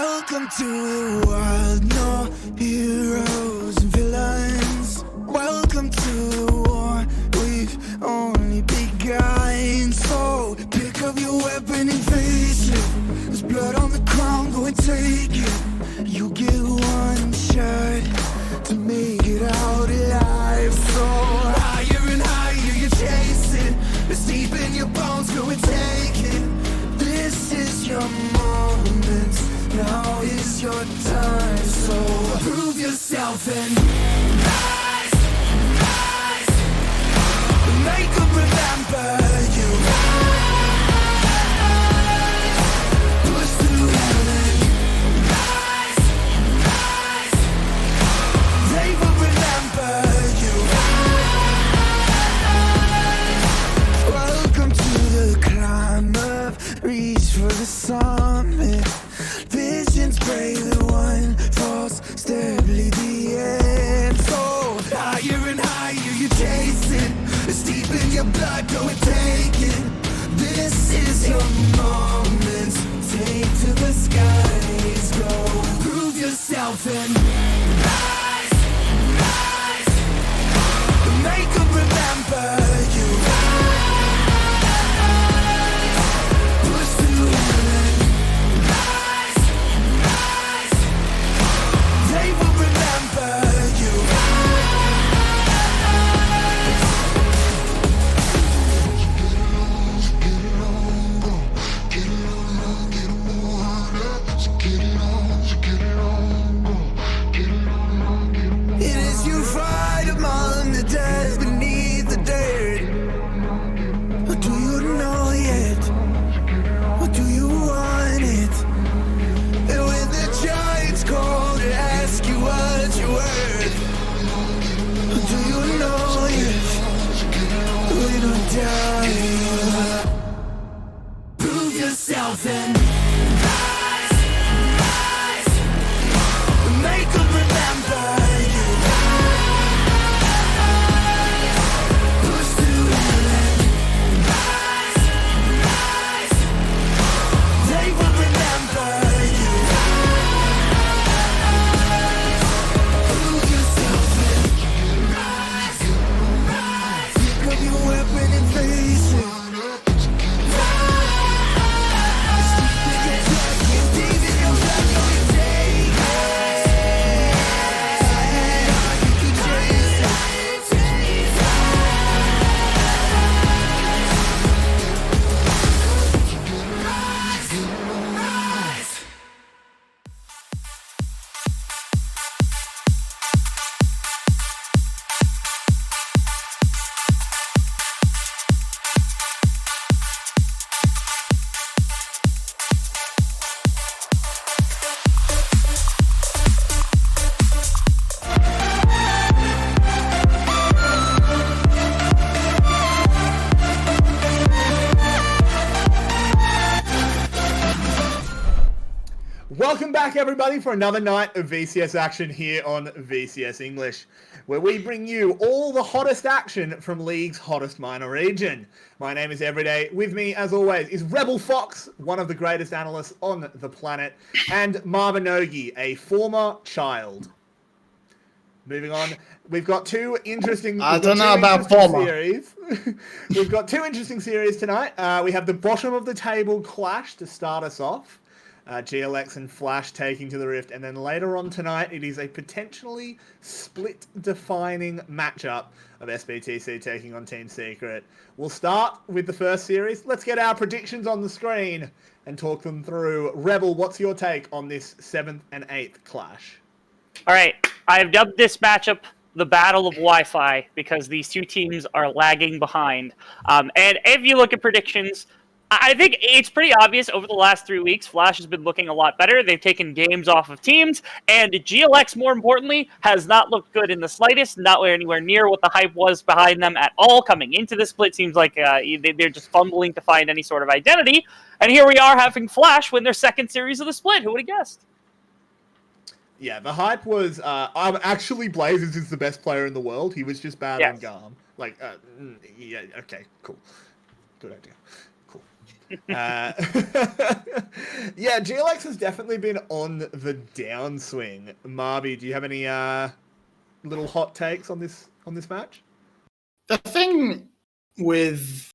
Welcome to the world, no heroes and villains. Welcome to the war, we've only begun. So pick up your weapon and face it. There's blood on the ground, go and take it. You get one shot to make it out alive. So higher and higher you're chasing. It's deep in your bones, go and take it. This is your moment, now is your time. So prove yourself and rise, rise. Make them remember you. Rise, push through heaven. Rise, rise. They will remember you. Rise. Welcome to the climb up, reach for the summit. Visions break, the one false step lead the end. So higher and higher you're chasing. It's deep in your blood, go and take it. This is your moment. Take to the skies, go prove yourself and rise, rise. Make them remember you. Rise, push through heaven. Rise, rise. They will remember you. It is you fight among the dead, beneath the dirt. Or do you know yet? Or do you want it? And when the giants call to ask you what you're worth, or do you know yet? We don't die. Prove yourself and rise, rise. Make them remember you. Push through heaven. Rise, rise. They will remember you. Prove yourself and rise, rise. Pick up your weapon and face it. Rise. Deep in your blood, go and take it. You can chase it. Rise, rise. Welcome back, everybody, for another night of VCS action here on VCS English, where we bring you all the hottest action from League's hottest minor region. My name is Everyday. With me, as always, is Rebel Fox, one of the greatest analysts on the planet, and Marbinogi, a former child. Moving on, we've got two interesting. I don't know about former. Series. We've got two interesting series tonight. We have the bottom of the table clash to start us off. GLX and Flash taking to the Rift, and then later on tonight it is a potentially split-defining matchup of SBTC taking on Team Secret. We'll start with the first series. Let's get our predictions on the screen and talk them through. Rebel, what's your take on this 7th and 8th clash? All right, I have dubbed this matchup the Battle of Wi-Fi because these two teams are lagging behind. And if you look at predictions, I think it's pretty obvious over the last 3 weeks, Flash has been looking a lot better. They've taken games off of teams, and GLX, more importantly, has not looked good in the slightest, not anywhere near what the hype was behind them at all coming into the split. Seems like they're just fumbling to find any sort of identity. And here we are having Flash win their second series of the split. Who would have guessed? Yeah, the hype was, actually Blazers is the best player in the world. He was just bad on Garm. Like, yeah, okay, cool. Good idea. Cool. Yeah, GLX has definitely been on the downswing. Marby, do you have any little hot takes on this match? The thing with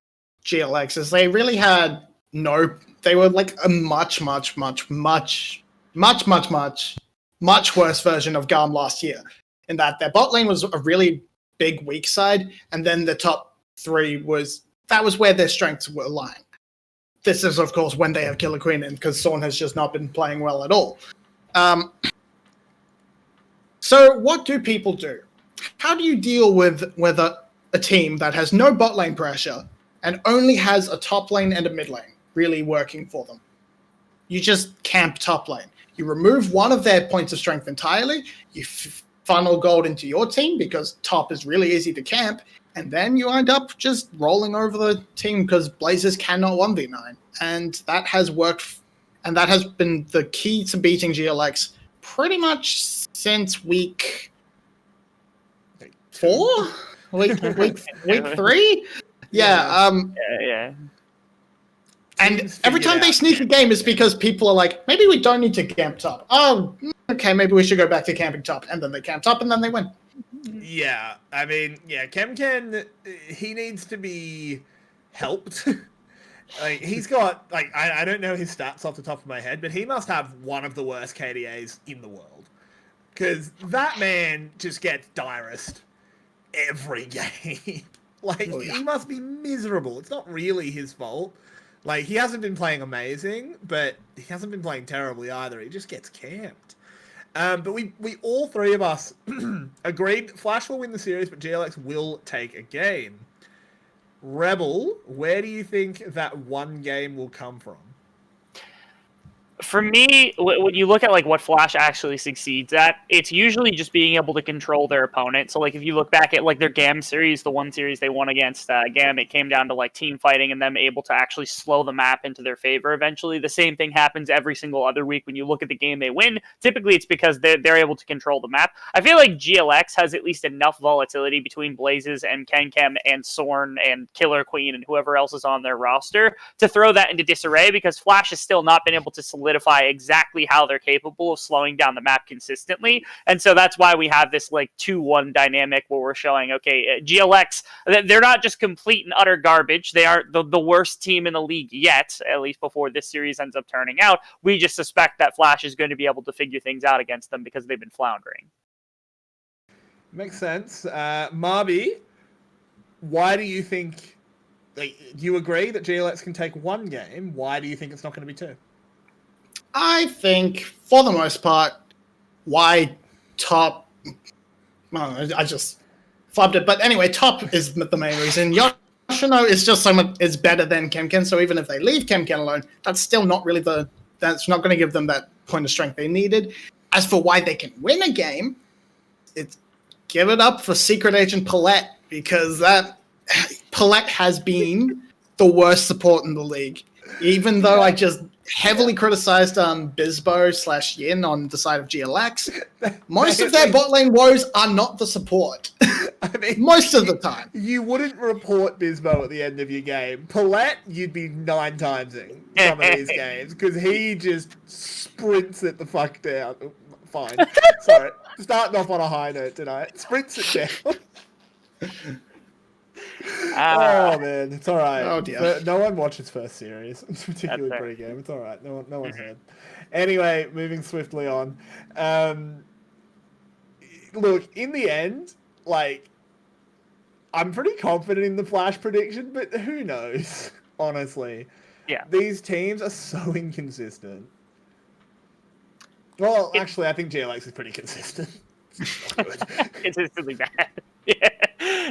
GLX is they really had they were like a much worse version of GARM last year, in that their bot lane was a really big weak side, and then the top three was where their strengths were lying. This is, of course, when they have Killer Queen in, because Sorn has just not been playing well at all. So what do people do? How do you deal with a team that has no bot lane pressure and only has a top lane and a mid lane really working for them? You just camp top lane. You remove one of their points of strength entirely. You funnel gold into your team because top is really easy to camp. And then you end up just rolling over the team because Blazers cannot 1v9. And that has worked. And that has been the key to beating GLX pretty much since week 4? Week 3? Yeah. Yeah. And every time they sneak a game, it's because people are like, maybe we don't need to camp top. Oh, okay, maybe we should go back to camping top. And then they camp top, and then they win. Yeah, I mean, yeah, Kemken, he needs to be helped. Like, he's got, like, I don't know his stats off the top of my head, but he must have one of the worst KDAs in the world. Because that man just gets direst every game. Like, he must be miserable. It's not really his fault. Like, he hasn't been playing amazing, but he hasn't been playing terribly either. He just gets camped. But we all three of us agreed Flash will win the series, but GLX will take a game. Rebel, where do you think that one game will come from? For me, when you look at like what Flash actually succeeds at, it's usually just being able to control their opponent. So like if you look back at like their GAM series, the one series they won against GAM, it came down to like team fighting and them able to actually slow the map into their favor eventually. The same thing happens every single other week when you look at the game they win. Typically it's because they're able to control the map. I feel like GLX has at least enough volatility between Blazes and Kenkem and Sorn and Killer Queen and whoever else is on their roster to throw that into disarray, because Flash has still not been able to solidify exactly how they're capable of slowing down the map consistently. And so that's why we have this like 2-1 dynamic where we're showing, okay, GLX, they're not just complete and utter garbage. They are the worst team in the league yet, at least before this series ends up turning out. We just suspect that Flash is going to be able to figure things out against them because they've been floundering. Makes sense. Marby, why do you think, like, do you agree that GLX can take one game? Why do you think it's not going to be 2? I think, for the most part, why top... I just flubbed it. But anyway, top is the main reason. Yoshino is just is better than Kemken, so even if they leave Kemken alone, that's still not really that's not going to give them that point of strength they needed. As for why they can win a game, it's give it up for Secret Agent Paulette, because Paulette has been the worst support in the league. Even though I just heavily criticized Bizbo/Yin on the side of GLX, most of their bot lane woes are not the support. I mean, most of the time. You wouldn't report Bizbo at the end of your game. Paulette, you'd be 9-timesing some of these games, because he just sprints it the fuck down. Fine. Sorry. Starting off on a high note tonight. Sprints it down. Oh man, it's all right. Oh dear. But no one watches first series, particularly pre-game. It's all right. No one heard. Anyway, moving swiftly on. Look, in the end, like, I'm pretty confident in the Flash prediction, but who knows? Honestly, yeah, these teams are so inconsistent. Well, actually, I think GLX is pretty consistent. Consistently bad. Yeah.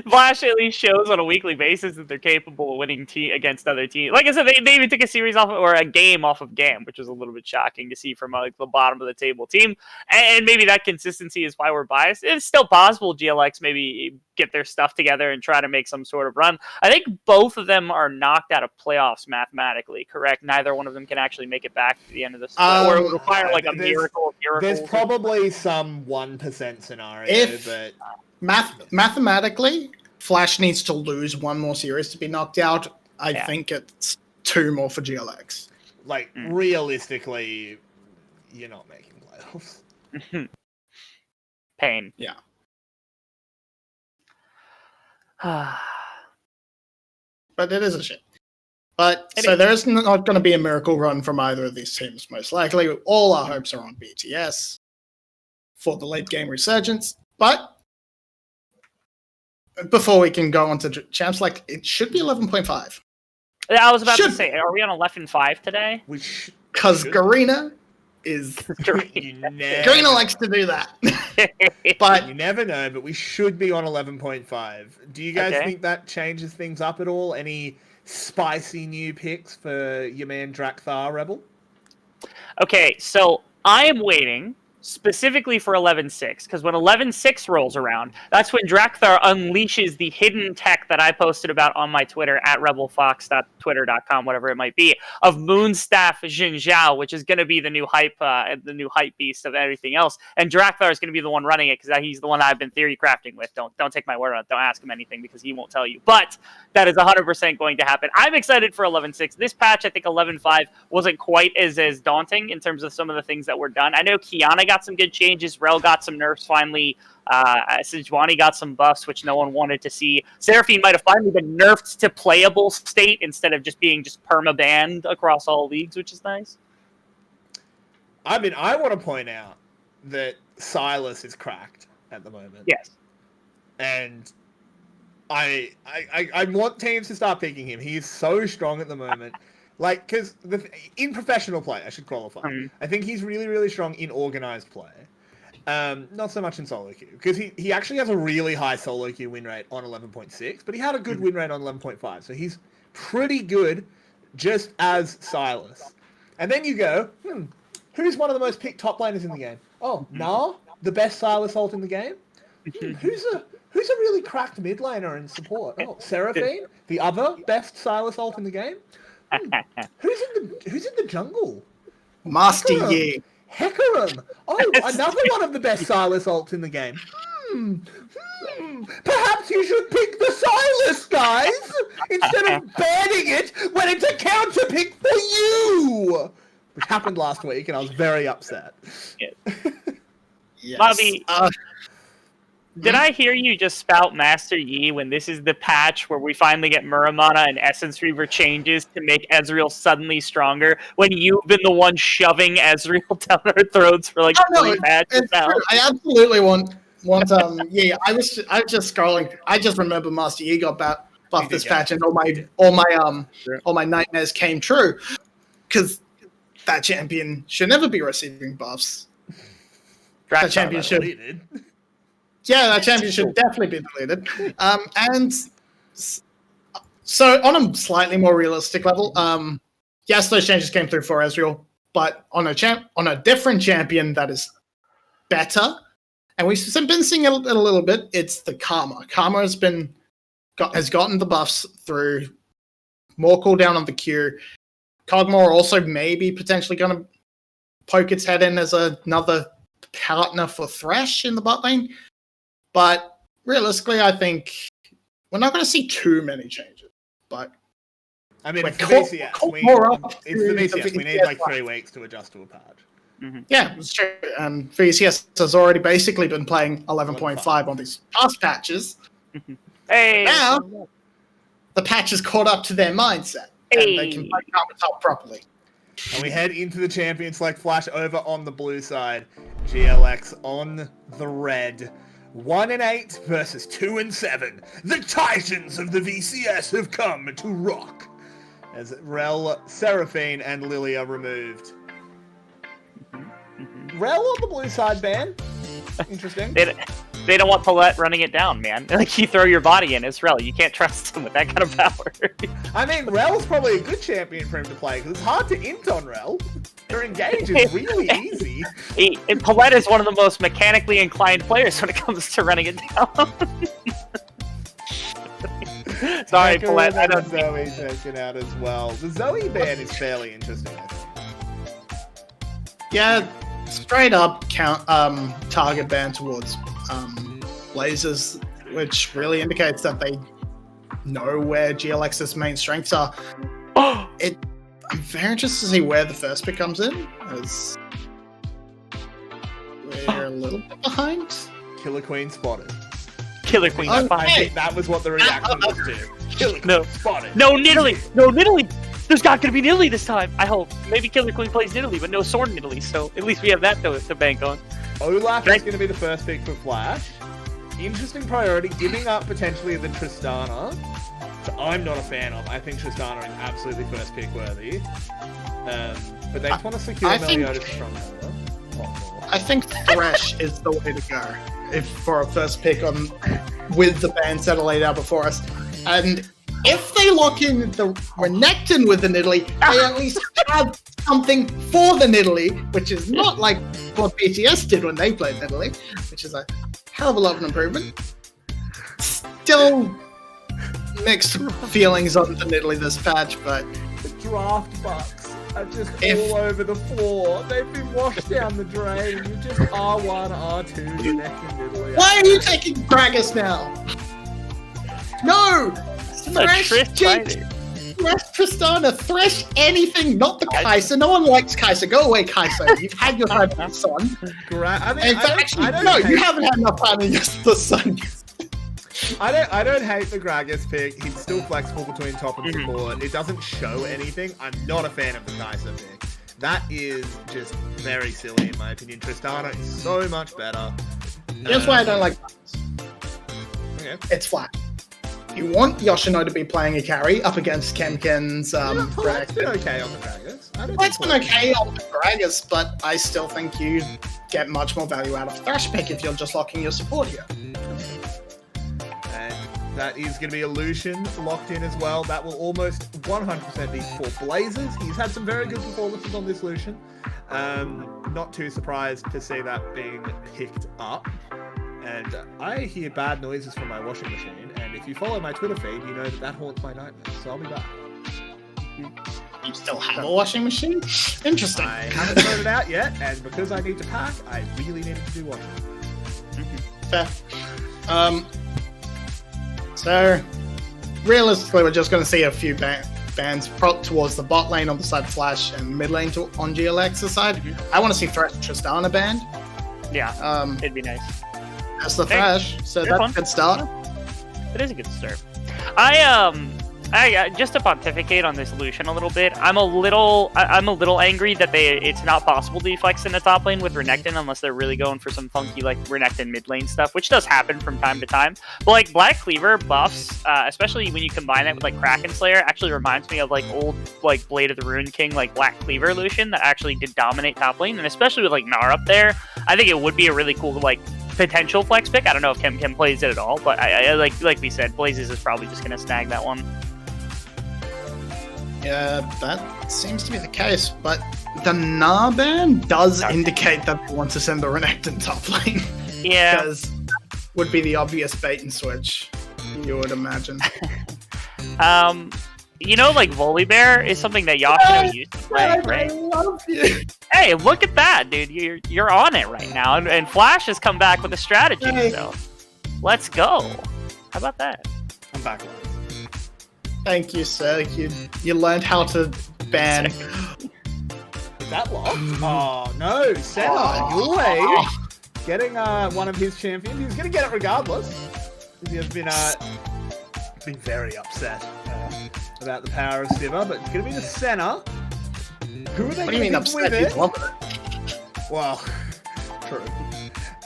Flash at least shows on a weekly basis that they're capable of winning against other teams. Like I said, they even took a series off or a game off of GAM, which was a little bit shocking to see from like the bottom of the table team. And maybe that consistency is why we're biased. It's still possible GLX maybe get their stuff together and try to make some sort of run. I think both of them are knocked out of playoffs mathematically, correct? Neither one of them can actually make it back to the end of the split, or it would require like a miracle. There's probably some 1% scenario, but mathematically, Flash needs to lose one more series to be knocked out. I think it's 2 more for GLX. Like, realistically, you're not making playoffs. Pain. Yeah. But it is a shame. But so there's not going to be a miracle run from either of these teams, most likely. All our hopes are on BTS for the late game resurgence. But before we can go on to champs, like, it should be 11.5. I was about to say, are we on 11.5 today? Because Garena is... Garena likes to do that. But you never know, but we should be on 11.5. Do you guys think that changes things up at all? Any spicy new picks for your man Drakthar Rebel? Okay, so I am waiting specifically for 11.6, because when 11.6 rolls around, that's when Drakthar unleashes the hidden tech that I posted about on my Twitter, at rebelfox.twitter.com, whatever it might be, of Moonstaff Jin Zhao, which is going to be the new hype beast of everything else. And Drakthar is going to be the one running it, because he's the one I've been theory crafting with. Don't take my word on it. Don't ask him anything, because he won't tell you. But that is 100% going to happen. I'm excited for 11.6. This patch, I think 11.5 wasn't quite as daunting in terms of some of the things that were done. I know Kiana got some good changes. Rel got some nerfs finally. Sejuani got some buffs, which no one wanted to see. Seraphine might have finally been nerfed to playable state instead of just being perma-banned across all leagues, which is nice. I mean, I want to point out that Silas is cracked at the moment. Yes. And I want teams to start picking him. He is so strong at the moment. Like, because in professional play, I should qualify. I think he's really, really strong in organized play. Not so much in solo queue, because he actually has a really high solo queue win rate on 11.6, but he had a good win rate on 11.5, so he's pretty good just as Silas. And then you go, who's one of the most picked top laners in the game? Oh, nah, the best Silas ult in the game? Who's a really cracked mid laner in support? Oh, Seraphine, the other best Silas ult in the game? Who's in the jungle? Master Yi. Hecarim! Oh, another one of the best Silas ults in the game. Perhaps you should pick the Silas, guys, instead of banning it when it's a counter pick for you! Which happened last week, and I was very upset. Yes. Bobby, did I hear you just spout Master Yi when this is the patch where we finally get Muramana and Essence Reaver changes to make Ezreal suddenly stronger, when you've been the one shoving Ezreal down our throats for 3 patches now? I absolutely want yeah, I was just scrolling. I just remember Master Yi got buffed this patch, and all my nightmares came true, because that champion should never be receiving buffs. That champion should. Yeah, that champion should definitely be deleted. And so on a slightly more realistic level, yes, those changes came through for Ezreal, but on a different champion that is better, and we've been seeing it a little bit, it's the Karma. Karma has gotten the buffs through more cooldown on the Q. Cogmore also maybe potentially going to poke its head in as another partner for Thresh in the bot lane. But realistically, I think we're not going to see too many changes. But I mean, it's the VCS. We need 3 weeks to adjust to a patch. Yeah, it's true. And VCS has already basically been playing 11.5 on these past patches. Hey, now the patch has caught up to their mindset, and they can play top properly. And we head into the champion select flash over on the blue side. GLX on the red. 1-8 versus 2-7. The Titans of the VCS have come to rock. As Rel, Seraphine, and Lily are removed. Rel on the blue side, ban. Interesting. They don't want Paulette running it down, man. You throw your body in as Rel. You can't trust him with that kind of power. I mean, Rel's probably a good champion for him to play, because it's hard to int on Rel. Her engage is really easy. And Paulette is one of the most mechanically inclined players when it comes to running it down. Sorry, Paulette. I don't Zoe taken out as well. The Zoe ban is fairly interesting, I think. Yeah, straight up target ban towards Blazers, which really indicates that they know where GLX's main strengths are. I'm very interested to see where the first pick comes in, as we're a little bit behind. Killer Queen spotted. Killer Queen Oh, spotted. I think that was what the reaction was to. Killer Queen No. spotted. No Nidalee! No Nidalee! There's not gonna be Nidalee this time, I hope. Maybe Killer Queen plays Nidalee, but no Sword Nidalee, so at least we have that to bank on. Olaf is going to be the first pick for Flash. Interesting priority, giving up potentially the Tristana, which I'm not a fan of. I think Tristana is absolutely first pick worthy. But they just want to secure Meliodas Strongholder. I think Thresh is the way to go for a first pick with the bands that are laid out before us. And if they lock in the Renekton with the Nidalee, they at least have something for the Nidalee, which is not like what VCS did when they played Nidalee, which is a hell of a lot of an improvement. Still mixed feelings on the Nidalee this patch, but The draft bucks are just all over the floor. They've been washed down the drain. You just R1, R2, Renekton, Nidalee. why are you taking Gragas now? No! Thresh Jinx! Thresh Tristana! Thresh anything, not the Kai'Sa. No one likes Kai'Sa. Go away, Kai'Sa. You've had your time with the sun. You haven't had enough time in the sun. I don't hate the Gragas pick. He's still flexible between top and support. It doesn't show anything. I'm not a fan of the Kai'Sa pick. That is just very silly in my opinion. Tristana is so much better. Here's why I don't like Gragas. Okay. It's flat. You want Yoshino to be playing a carry up against Kemkin's That's been okay on the Gragas. That's been okay on the Gragas, but I still think you get much more value out of Thresh pick if you're just locking your support here. And that is going to be Illusion locked in as well. That will almost 100% be for Blazers. He's had some very good performances on this Lucian. Not too surprised to see that being picked up. And I hear bad noises from my washing machine, and if you follow my Twitter feed, you know that haunts my nightmares, so I'll be back. You still have a washing machine? Interesting. I haven't thrown it out yet, and because I need to pack, I really needed to do washing. Fair. So, realistically, we're just going to see a few bands prop towards the bot lane on the side of Flash and mid lane on GLX's side. I want to see Thresh Tristana banned. Yeah, it'd be nice. That's the Thresh, so that's a good start. It is a good start. I just to pontificate on this Lucian a little bit. I'm a little angry that it's not possible to flex in the top lane with Renekton unless they're really going for some funky like Renekton mid lane stuff, which does happen from time to time. But like Black Cleaver buffs, especially when you combine it with like Kraken Slayer, actually reminds me of like old like Blade of the Ruined King like Black Cleaver Lucian that actually did dominate top lane, and especially with like Gnar up there, I think it would be a really cool like potential flex pick. I don't know if Kim plays it at all, but I like we said, Blazes is probably just gonna snag that one. Yeah, that seems to be the case, but the Gnar ban does indicate that they want to send the Renekton top lane. Yeah. Because that would be the obvious bait and switch, you would imagine. You know, like Volibear is something that Yoshino used to play, right? I love you. Hey, look at that, dude. You're on it right now. And Flash has come back with a strategy, so let's go. How about that? I'm back. Thank you, sir. You learned how to ban. Is that locked? Oh, no. Senna, Yue, getting one of his champions. He's going to get it regardless. He has been very upset about the power of Sivir, but it's going to be the Senna. Who are they What do you mean upset? He's loving it. Well, true.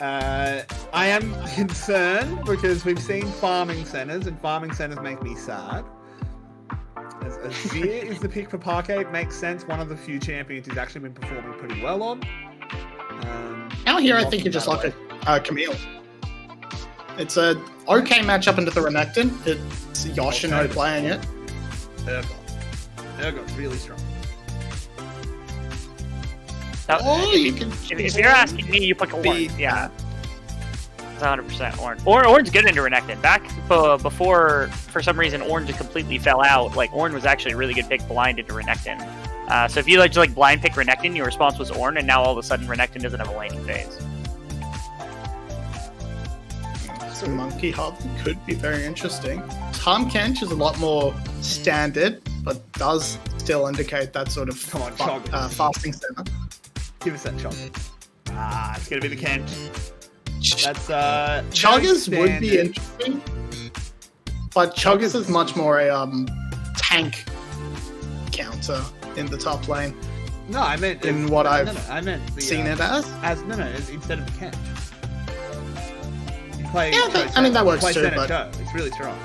I am concerned because we've seen farming centers, and farming centers make me sad. As Azir is the pick for Parquet, it makes sense. One of the few champions he's actually been performing pretty well on. Out here, I think you just lock a Camille. It's a okay matchup into the Renekton. It's Yoshino playing it. Urgot's really strong. If you're asking me, you pick a Ornn. Yeah. It's 100% Ornn. Ornn's good into Renekton. Back before, for some reason, Ornn just completely fell out. Like, Ornn was actually a really good pick blind into Renekton. So if you just blind pick Renekton, your response was Ornn, and now all of a sudden Renekton doesn't have a laning phase. So Monkey Hub could be very interesting. Tom Kench is a lot more standard, but does still indicate that sort of Come on, Chog. fasting center. Give us that Chog. It's going to be the Kent. That's Choggers very would be standard. interesting, but Choggers is much more a tank counter in the top lane. No, I meant In what I've I meant the, seen it as. Instead of the Kent. You play. Yeah, I mean, that works play too, center but- Cho. It's really strong.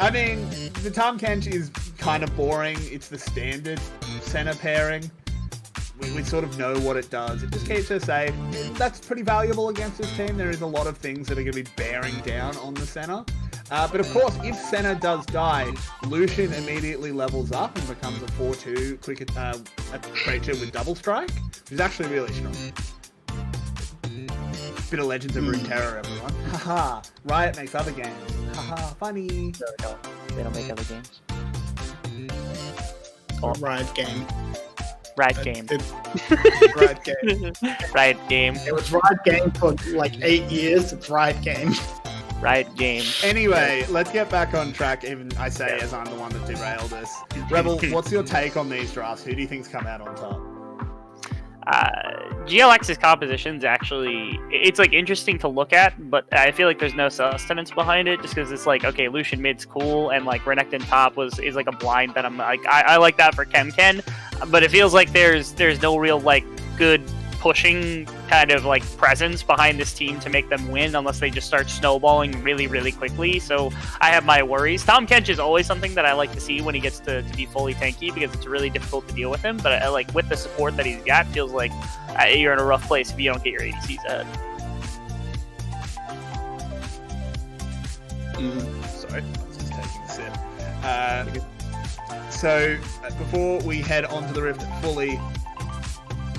I mean, the Tahm Kench is kind of boring. It's the standard center pairing. We sort of know what it does. It just keeps us safe. That's pretty valuable against this team. There is a lot of things that are going to be bearing down on the center. But of course, if Senna does die, Lucian immediately levels up and becomes a 4-2 quick a creature with double strike, which is actually really strong. Bit of Legends of Runeterra, everyone. Haha. Riot makes other games. Haha. Funny. There we go. They don't make other games. Riot game. Riot game. Riot game. Riot game. It was Riot game for like 8 years. It's Riot game. Riot game. Anyway, let's get back on track, even I say as I'm the one that derailed us. Rebel, what's your take on these drafts? Who do you think's come out on top? GLX's composition's actually, it's like interesting to look at, but I feel like there's no sustenance behind it just because it's like, okay, Lucian mid's cool and like Renekton top is like a blind that I'm like, I like that for Ken, but it feels like there's no real like good pushing kind of like presence behind this team to make them win unless they just start snowballing really, really quickly. So I have my worries. Tahm Kench is always something that I like to see when he gets to be fully tanky because it's really difficult to deal with him. But I, like with the support that he's got, feels like you're in a rough place if you don't get your ADCs ahead. Sorry, I was just taking a sip. So before we head on to the Rift fully,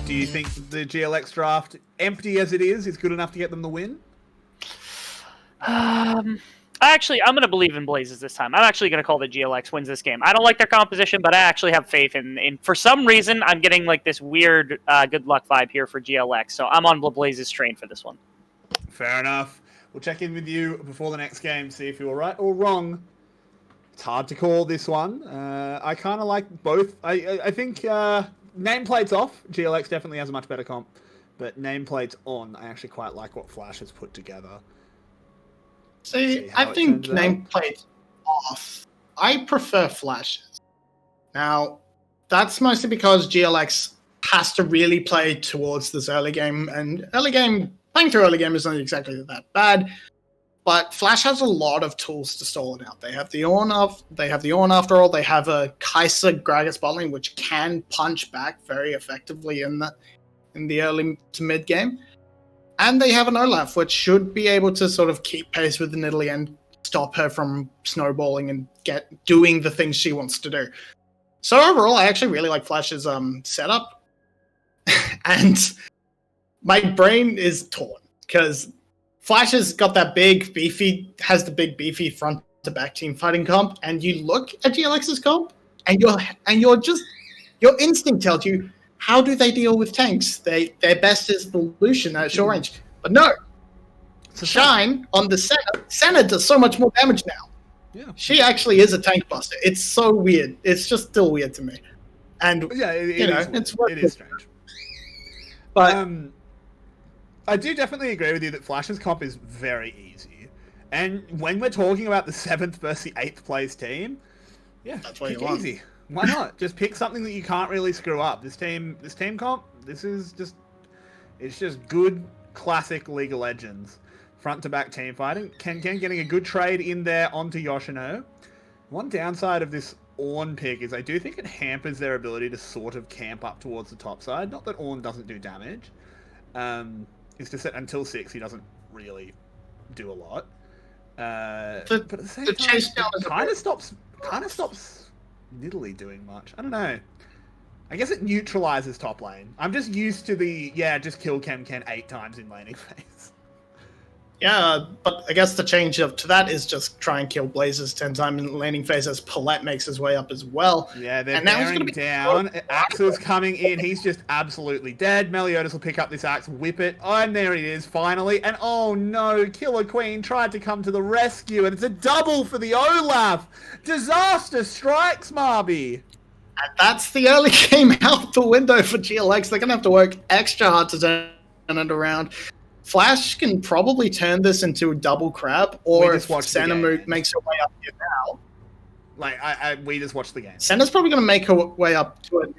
do you think the GLX draft, empty as it is good enough to get them the win? I'm going to believe in Blazes this time. I'm actually going to call the GLX wins this game. I don't like their composition, but I actually have faith in for some reason, I'm getting like this weird good luck vibe here for GLX. So I'm on the Blazes train for this one. Fair enough. We'll check in with you before the next game, see if you were right or wrong. It's hard to call this one. I kind of like both. I think nameplates off, GLX definitely has a much better comp. But nameplates on, I actually quite like what Flash has put together. See, I think nameplate off. I prefer flashes. Now, that's mostly because GLX has to really play towards this early game, and playing through early game isn't exactly that bad. But Flash has a lot of tools to stall it out. They have the Ornn after all. They have a Kai'Sa Gragas bottling, which can punch back very effectively in the early to mid game. And they have an Olaf, which should be able to sort of keep pace with the Nidalee and stop her from snowballing and doing the things she wants to do. So overall, I actually really like Flash's setup. And my brain is torn because Flash has got that big beefy front to back team fighting comp, and you look at GLX's comp, and your instinct tells you, how do they deal with tanks? Their best is the Lucian at short range. But no. Shine on the Senna. Senna does so much more damage now. Yeah. She actually is a tank buster. It's so weird. It's just still weird to me. And Yeah, it is strange. But I do definitely agree with you that Flash's comp is very easy. And when we're talking about the 7th versus the 8th place team, yeah, That's what pick you want. easy. Why not? Just pick something that you can't really screw up. This team comp, it's just good classic League of Legends. Front to back team fighting. Ken getting a good trade in there onto Yoshino. One downside of this Ornn pick is I do think it hampers their ability to sort of camp up towards the top side. Not that Ornn doesn't do damage. It's just that until 6 he doesn't really do a lot. But at the same time, chase down is kind of stops Nidalee doing much. I don't know. I guess it neutralizes top lane. I'm just used to just kill Ken 8 times in laning phase. Yeah, but I guess the change up to that is just try and kill Blazes 10 times in the laning phase as Paulette makes his way up as well. Yeah, they're and now he's bearing gonna be down. Axel's coming in. He's just absolutely dead. Meliodas will pick up this axe, whip it. Oh, and there it is, finally. And oh no, Killer Queen tried to come to the rescue, and it's a double for the Olaf. Disaster strikes, Marby. And that's the early game out the window for GLX. They're going to have to work extra hard to turn it around. Flash can probably turn this into a double crab, or if Senna makes her way up here now. We just watched the game. Senna's probably going to make her way up to it.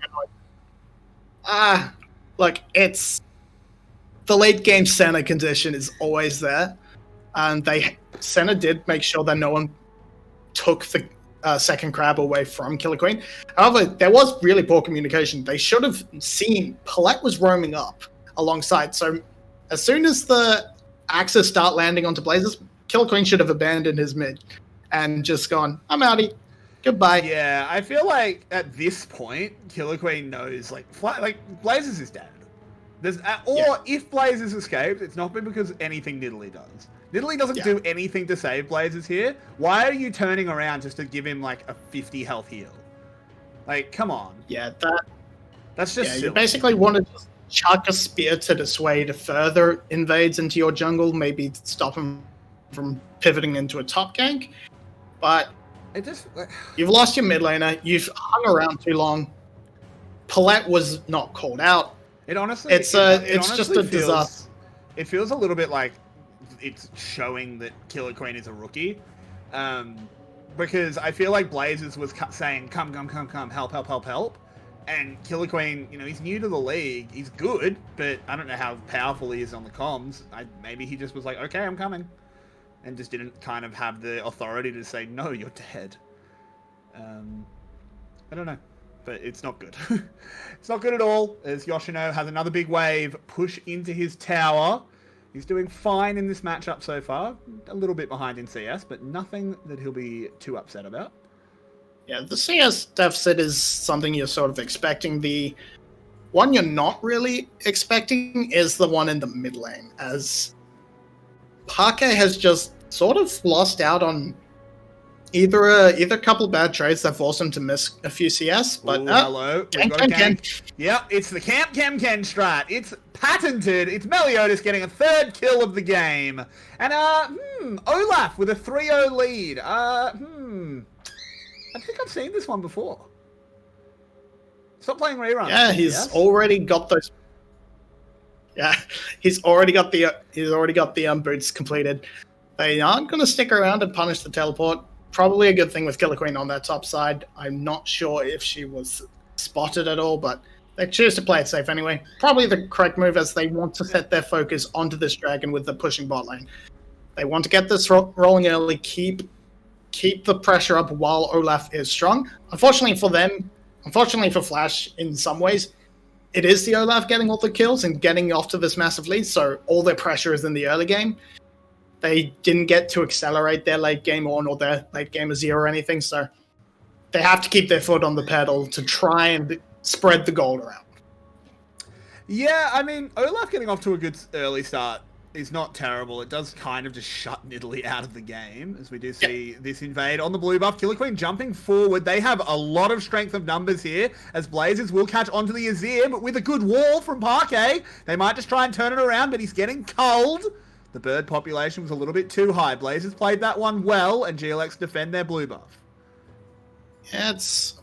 It's the late game Senna condition is always there, and Senna did make sure that no one took the second crab away from Killer Queen. However, there was really poor communication. They should have seen Paulette was roaming up alongside, so as soon as the axes start landing onto Blazes, Killer Queen should have abandoned his mid and just gone, I'm outie. Goodbye. Yeah, I feel like at this point, Killer Queen knows, Blazes is dead. If Blazes escapes, it's not been because anything Nidalee does. Nidalee doesn't do anything to save Blazes here. Why are you turning around just to give him, a 50 health heal? Come on. Yeah, that's just silly. You basically want to just chuck a spear to dissuade further invades into your jungle, maybe stop him from pivoting into a top gank. But you've lost your mid laner, you've hung around too long. Paulette was not called out. It honestly, it's just a disaster. It feels a little bit like it's showing that Killer Queen is a rookie. Because I feel like Blazes was saying, come, help. And Killer Queen, he's new to the league. He's good, but I don't know how powerful he is on the comms. Maybe he just was like, okay, I'm coming. And just didn't kind of have the authority to say, no, you're dead. I don't know, but it's not good. It's not good at all, as Yoshino has another big wave push into his tower. He's doing fine in this matchup so far. A little bit behind in CS, but nothing that he'll be too upset about. Yeah, the CS deficit is something you're sort of expecting. The one you're not really expecting is the one in the mid lane, as Parquet has just sort of lost out on either a couple of bad trades that forced him to miss a few CS. But hello, we've got a gank. Yep, it's the Camp Ken strat. It's patented. It's Meliodas getting a third kill of the game, and Olaf with a 3-0 lead. I think I've seen this one before. Stop playing reruns. Yeah, he's already got those. Yeah, he's already got the boots completed. They aren't going to stick around and punish the teleport. Probably a good thing with Killer Queen on that top side. I'm not sure if she was spotted at all, but they choose to play it safe anyway. Probably the correct move, as they want to set their focus onto this dragon with the pushing bot lane. They want to get this rolling early, keep the pressure up while Olaf is strong. Unfortunately for Flash, in some ways, it is the Olaf getting all the kills and getting off to this massive lead, so all their pressure is in the early game. They didn't get to accelerate their late game on or their late game Azir or anything, so they have to keep their foot on the pedal to try and spread the gold around. Yeah, I mean, Olaf getting off to a good early start is not terrible. It does kind of just shut Nidalee out of the game, as we do see this invade on the blue buff. Killer Queen jumping forward. They have a lot of strength of numbers here, as Blazers will catch onto the Azir, but with a good wall from Parquet, they might just try and turn it around, but he's getting culled. The bird population was a little bit too high. Blazers played that one well, and GLX defend their blue buff. Yeah, it's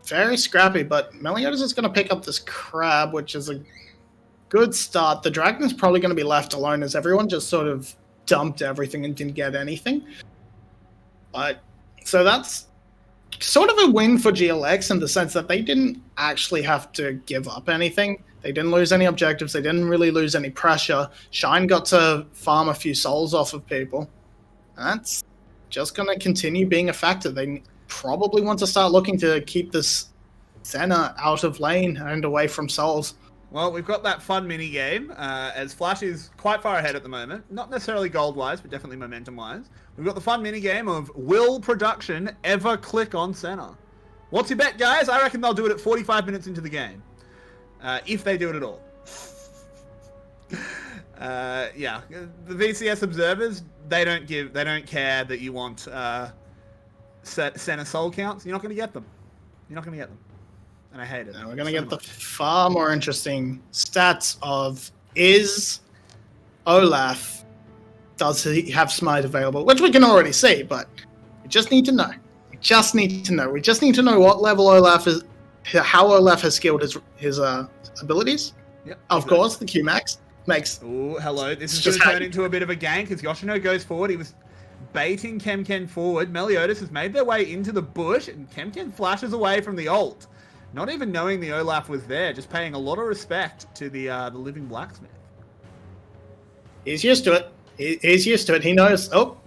very scrappy, but Meliodas is going to pick up this crab, which is a good start. The dragon's probably going to be left alone, as everyone just sort of dumped everything and didn't get anything. But so that's sort of a win for GLX in the sense that they didn't actually have to give up anything. They didn't lose any objectives. They didn't really lose any pressure. Shine got to farm a few souls off of people. That's just going to continue being a factor. They probably want to start looking to keep this Senna out of lane and away from souls. Well, we've got that fun mini-game, as Flash is quite far ahead at the moment. Not necessarily gold-wise, but definitely momentum-wise. We've got the fun mini-game of, will production ever click on Senna? What's your bet, guys? I reckon they'll do it at 45 minutes into the game. If they do it at all. Yeah, the VCS observers, they don't care that you want center soul counts. You're not going to get them. You're not going to get them. And I hate it. Now we're going to get the far more interesting stats of is Olaf, does he have smite available? Which we can already see, but we just need to know. We just need to know. We just need to know what level Olaf is, how Olaf has skilled his abilities. Yep, of course, the Q-Max makes... Oh, hello. This is going to turn into a bit of a gank because Yoshino goes forward. He was baiting Kemken forward. Meliodas has made their way into the bush, and Kemken flashes away from the ult. Not even knowing the Olaf was there, just paying a lot of respect to the living blacksmith. He's used to it. He's used to it. He knows, oh,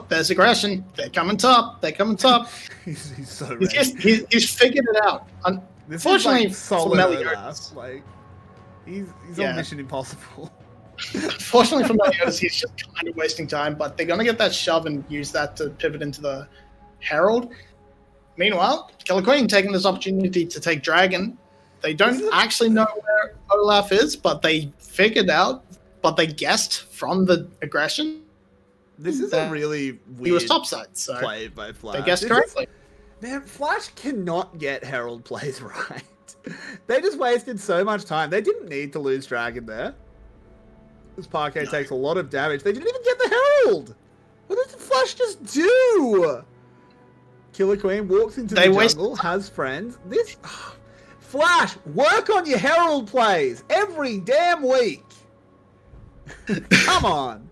there's aggression. They're coming top. he's so ready. He's figured it out. Unfortunately, for Meliodas, like he's on Mission Impossible. Fortunately for Meliodas, he's just kind of wasting time, but they're going to get that shove and use that to pivot into the Herald. Meanwhile, Killer Queen taking this opportunity to take Dragon. They don't actually know where Olaf is, but they figured out, but they guessed from the aggression. This is a really weird he was topside, so play by Flash. They guessed correctly. Man, Flash cannot get Herald plays right. They just wasted so much time. They didn't need to lose Dragon there. This Parquet takes a lot of damage. They didn't even get the Herald. What did Flash just do? Killer Queen walks into the jungle, has friends. This Flash, work on your Herald plays every damn week. Come on.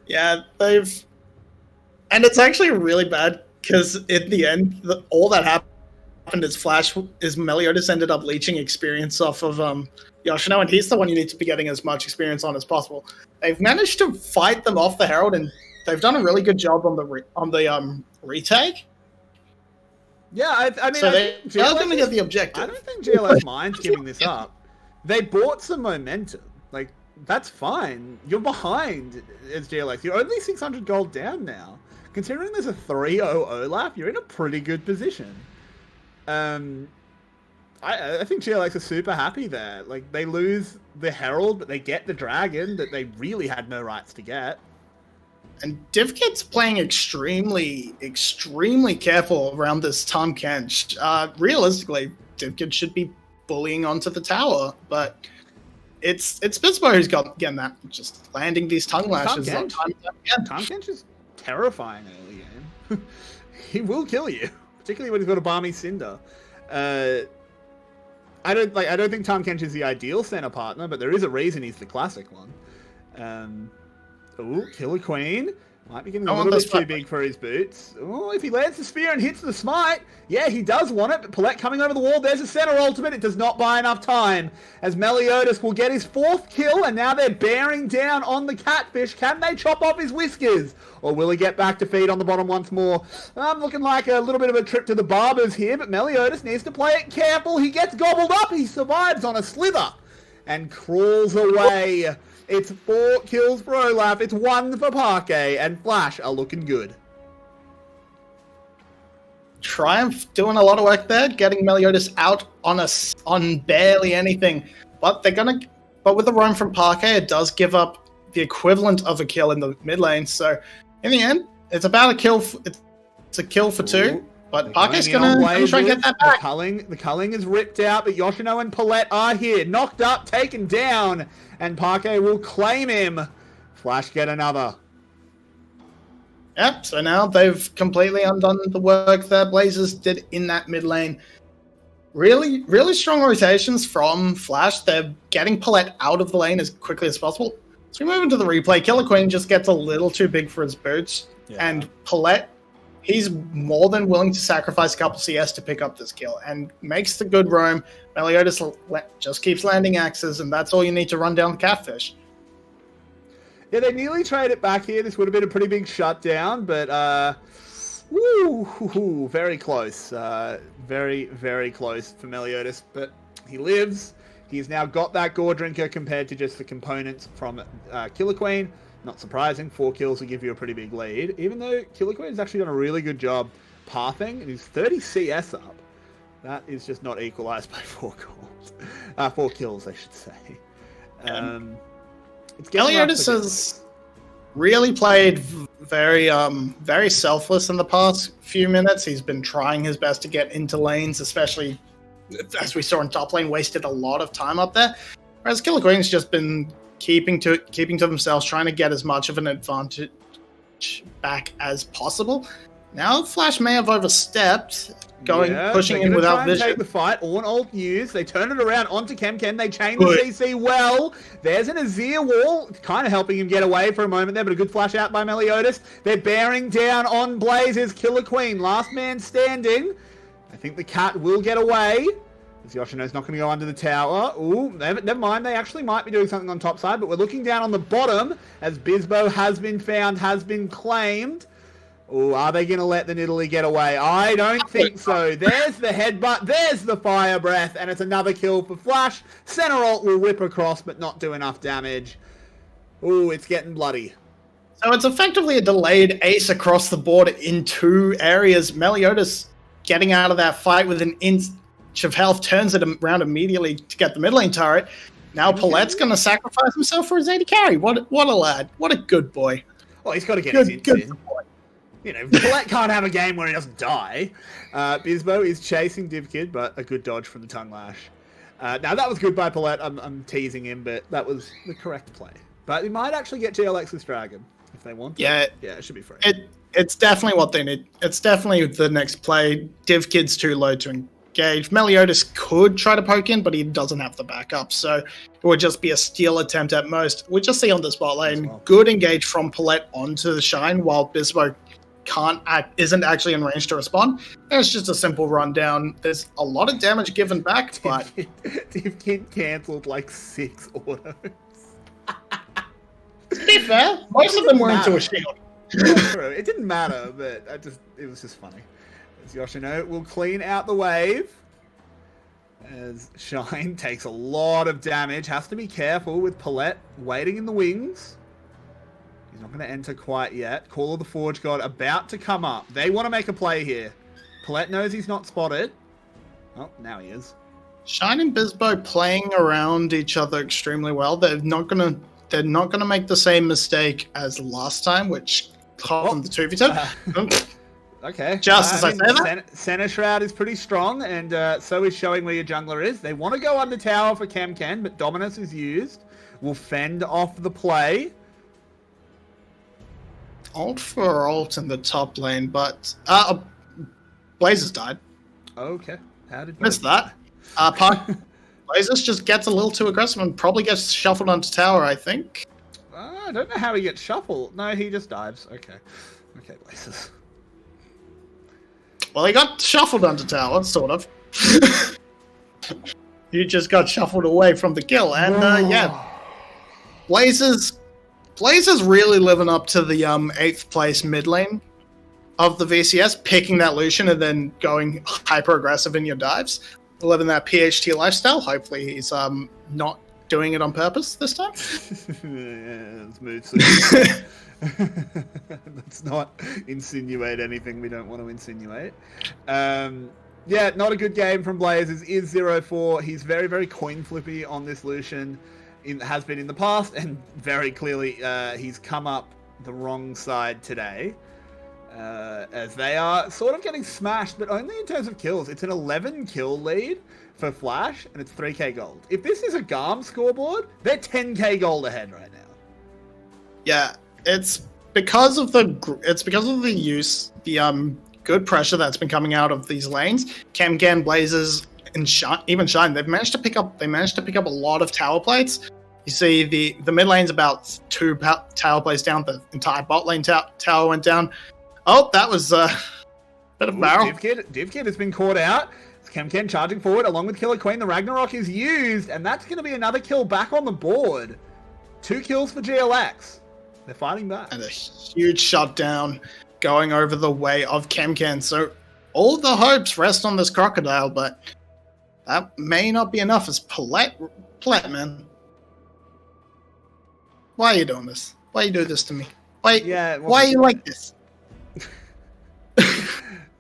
Yeah, and it's actually really bad because in the end, all that happened is Meliodas ended up leeching experience off of Yoshino, and he's the one you need to be getting as much experience on as possible. They've managed to fight them off the Herald, and they've done a really good job on the retake. Yeah, I mean, so they're going to get the objective. I don't think GLX minds giving this up. They bought some momentum. Like, that's fine. You're behind as GLX. You're only 600 gold down now. Considering there's a 3-0 Olaf, you're in a pretty good position. I think GLX are super happy there. Like, they lose the Herald, but they get the Dragon that they really had no rights to get. And DivKid's playing extremely, extremely careful around this Tom Kench. Realistically, DivKid should be bullying onto the tower, but it's Spitzbo who's getting that, just landing these tongue lashes. Tom Kench is terrifying early game. He will kill you, particularly when he's got a Balmy Cinder. I don't think Tom Kench is the ideal center partner, but there is a reason he's the classic one. Killer Queen might be getting a little bit too big for his boots. Oh, if he lands the spear and hits the smite, yeah, he does want it, but Paulette coming over the wall, there's a center ultimate. It does not buy enough time, as Meliodas will get his 4th kill, and now they're bearing down on the catfish. Can they chop off his whiskers? Or will he get back to feed on the bottom once more? I'm looking like a little bit of a trip to the barbers here, but Meliodas needs to play it careful. He gets gobbled up. He survives on a slither and crawls away. It's 4 kills for Olaf, it's 1 for Parquet, and Flash are looking good. Triumph doing a lot of work there, getting Meliodas out on barely anything. But with the roam from Parquet, it does give up the equivalent of a kill in the mid lane. So in the end, it's about a kill. It's a kill for 2. But Parquet's going to try and get that back. The culling is ripped out, but Yoshino and Paulette are here. Knocked up, taken down, and Parquet will claim him. Flash get another. Yep, so now they've completely undone the work that Blazers did in that mid lane. Really, really strong rotations from Flash. They're getting Paulette out of the lane as quickly as possible. So we move into the replay. Killer Queen just gets a little too big for his boots. Yeah. And Paulette, he's more than willing to sacrifice a couple CS to pick up this kill and makes the good roam. Meliodas just keeps landing axes, and that's all you need to run down the catfish. Yeah, they nearly trade it back here. This would have been a pretty big shutdown, but very close. Very, very close for Meliodas, but he lives. He's now got that Gore Drinker compared to just the components from Killer Queen. Not surprising, 4 kills will give you a pretty big lead, even though Killer Queen has actually done a really good job pathing, and he's 30 CS up. That is just not equalized by 4 kills, I should say. It's getting rough Meliodas for has really played very selfless in the past few minutes. He's been trying his best to get into lanes, especially as we saw in top lane, wasted a lot of time up there. Whereas Killer Queen's just been keeping to themselves, trying to get as much of an advantage back as possible. Now Flash may have overstepped, pushing in without try vision. And take the fight on alt use. They turn it around onto Kemken. They chain the CC well. There's an Azir wall, kind of helping him get away for a moment there, but a good flash out by Meliodas. They're bearing down on Blazes. Killer Queen, last man standing. I think the cat will get away. As Yoshino's not going to go under the tower. Ooh, never mind. They actually might be doing something on top side, but we're looking down on the bottom as Bizbo has been found, has been claimed. Oh, are they going to let the Nidalee get away? I don't think so. There's the headbutt. There's the fire breath. And it's another kill for Flash. Center ult will rip across, but not do enough damage. Oh, it's getting bloody. So it's effectively a delayed ace across the board in two areas. Meliodas getting out of that fight with an inch of health, turns it around immediately to get the mid lane turret. Now Palette's going to sacrifice himself for his AD carry. What a lad. What a good boy. Well, he's got to get his hits in. Boy. You know, Palette can't have a game where he doesn't die. Bizbo is chasing DivKid, but a good dodge from the Tongue Lash. Now, that was good by Palette. I'm teasing him, but that was the correct play. But he might actually get GLX's Dragon if they want. Yeah, it should be free. It's definitely what they need. It's definitely the next play. DivKid's too low to engage. Meliodas could try to poke in, but he doesn't have the backup, so it would just be a steal attempt at most. We just see on the spot lane, good engage from Palette onto the Shine, while Bizbo isn't actually in range to respond. And it's just a simple rundown. There's a lot of damage given back, but DivKid cancelled like 6 autos. To be fair, most of them were into a shield. It didn't matter, but it was just funny. As Yoshino will clean out the wave. As Shine takes a lot of damage. Has to be careful with Palette waiting in the wings. He's not going to enter quite yet. Call of the Forge God about to come up. They want to make a play here. Palette knows he's not spotted. Oh, now he is. Shine and Bizbo playing around each other extremely well. They're not gonna make the same mistake as last time, which cost them the 2v2. Okay. Just as I say that. Center Shroud is pretty strong, and so is showing where your jungler is. They want to go under tower for Kemken, but Dominus is used. Will fend off the play. Ult for ult in the top lane, but Blazes died. Okay. How did Missed that? Blazes just gets a little too aggressive and probably gets shuffled onto tower, I think. I don't know how he gets shuffled. No, he just dives. Okay. Okay, Blazes. Well, he got shuffled onto tower, sort of. He just got shuffled away from the kill, and yeah. Blazes really living up to the 8th place mid lane of the VCS, picking that Lucian and then going hyper aggressive in your dives, living that PHT lifestyle. Hopefully he's not doing it on purpose this time. Smooth. Let's not insinuate anything we don't want to insinuate. Yeah, not a good game from Blazes. Is 0-4. He's very, very coin flippy on this Lucian. Has been in the past, and very clearly he's come up the wrong side today. As they are sort of getting smashed, but only in terms of kills. It's an 11 kill lead for Flash, and it's 3k gold. If this is a GARM scoreboard, they're 10k gold ahead right now. Yeah, it's because of the use, the good pressure that's been coming out of these lanes. Kemken, Blazes, and even Shine, they managed to pick up a lot of tower plates. You see the mid lane's about 2 tower plates down. The entire bot lane tower went down. Oh, that was a bit of barrel. DivKid has been caught out. It's Kemken charging forward along with Killer Queen. The Ragnarok is used, and that's going to be another kill back on the board. 2 kills for GLX. They're fighting back. And a huge shutdown going over the way of Kemken. So all the hopes rest on this crocodile, but that may not be enough. As Palette, man. Why are you doing this? Why you do this to me? Why are you like this?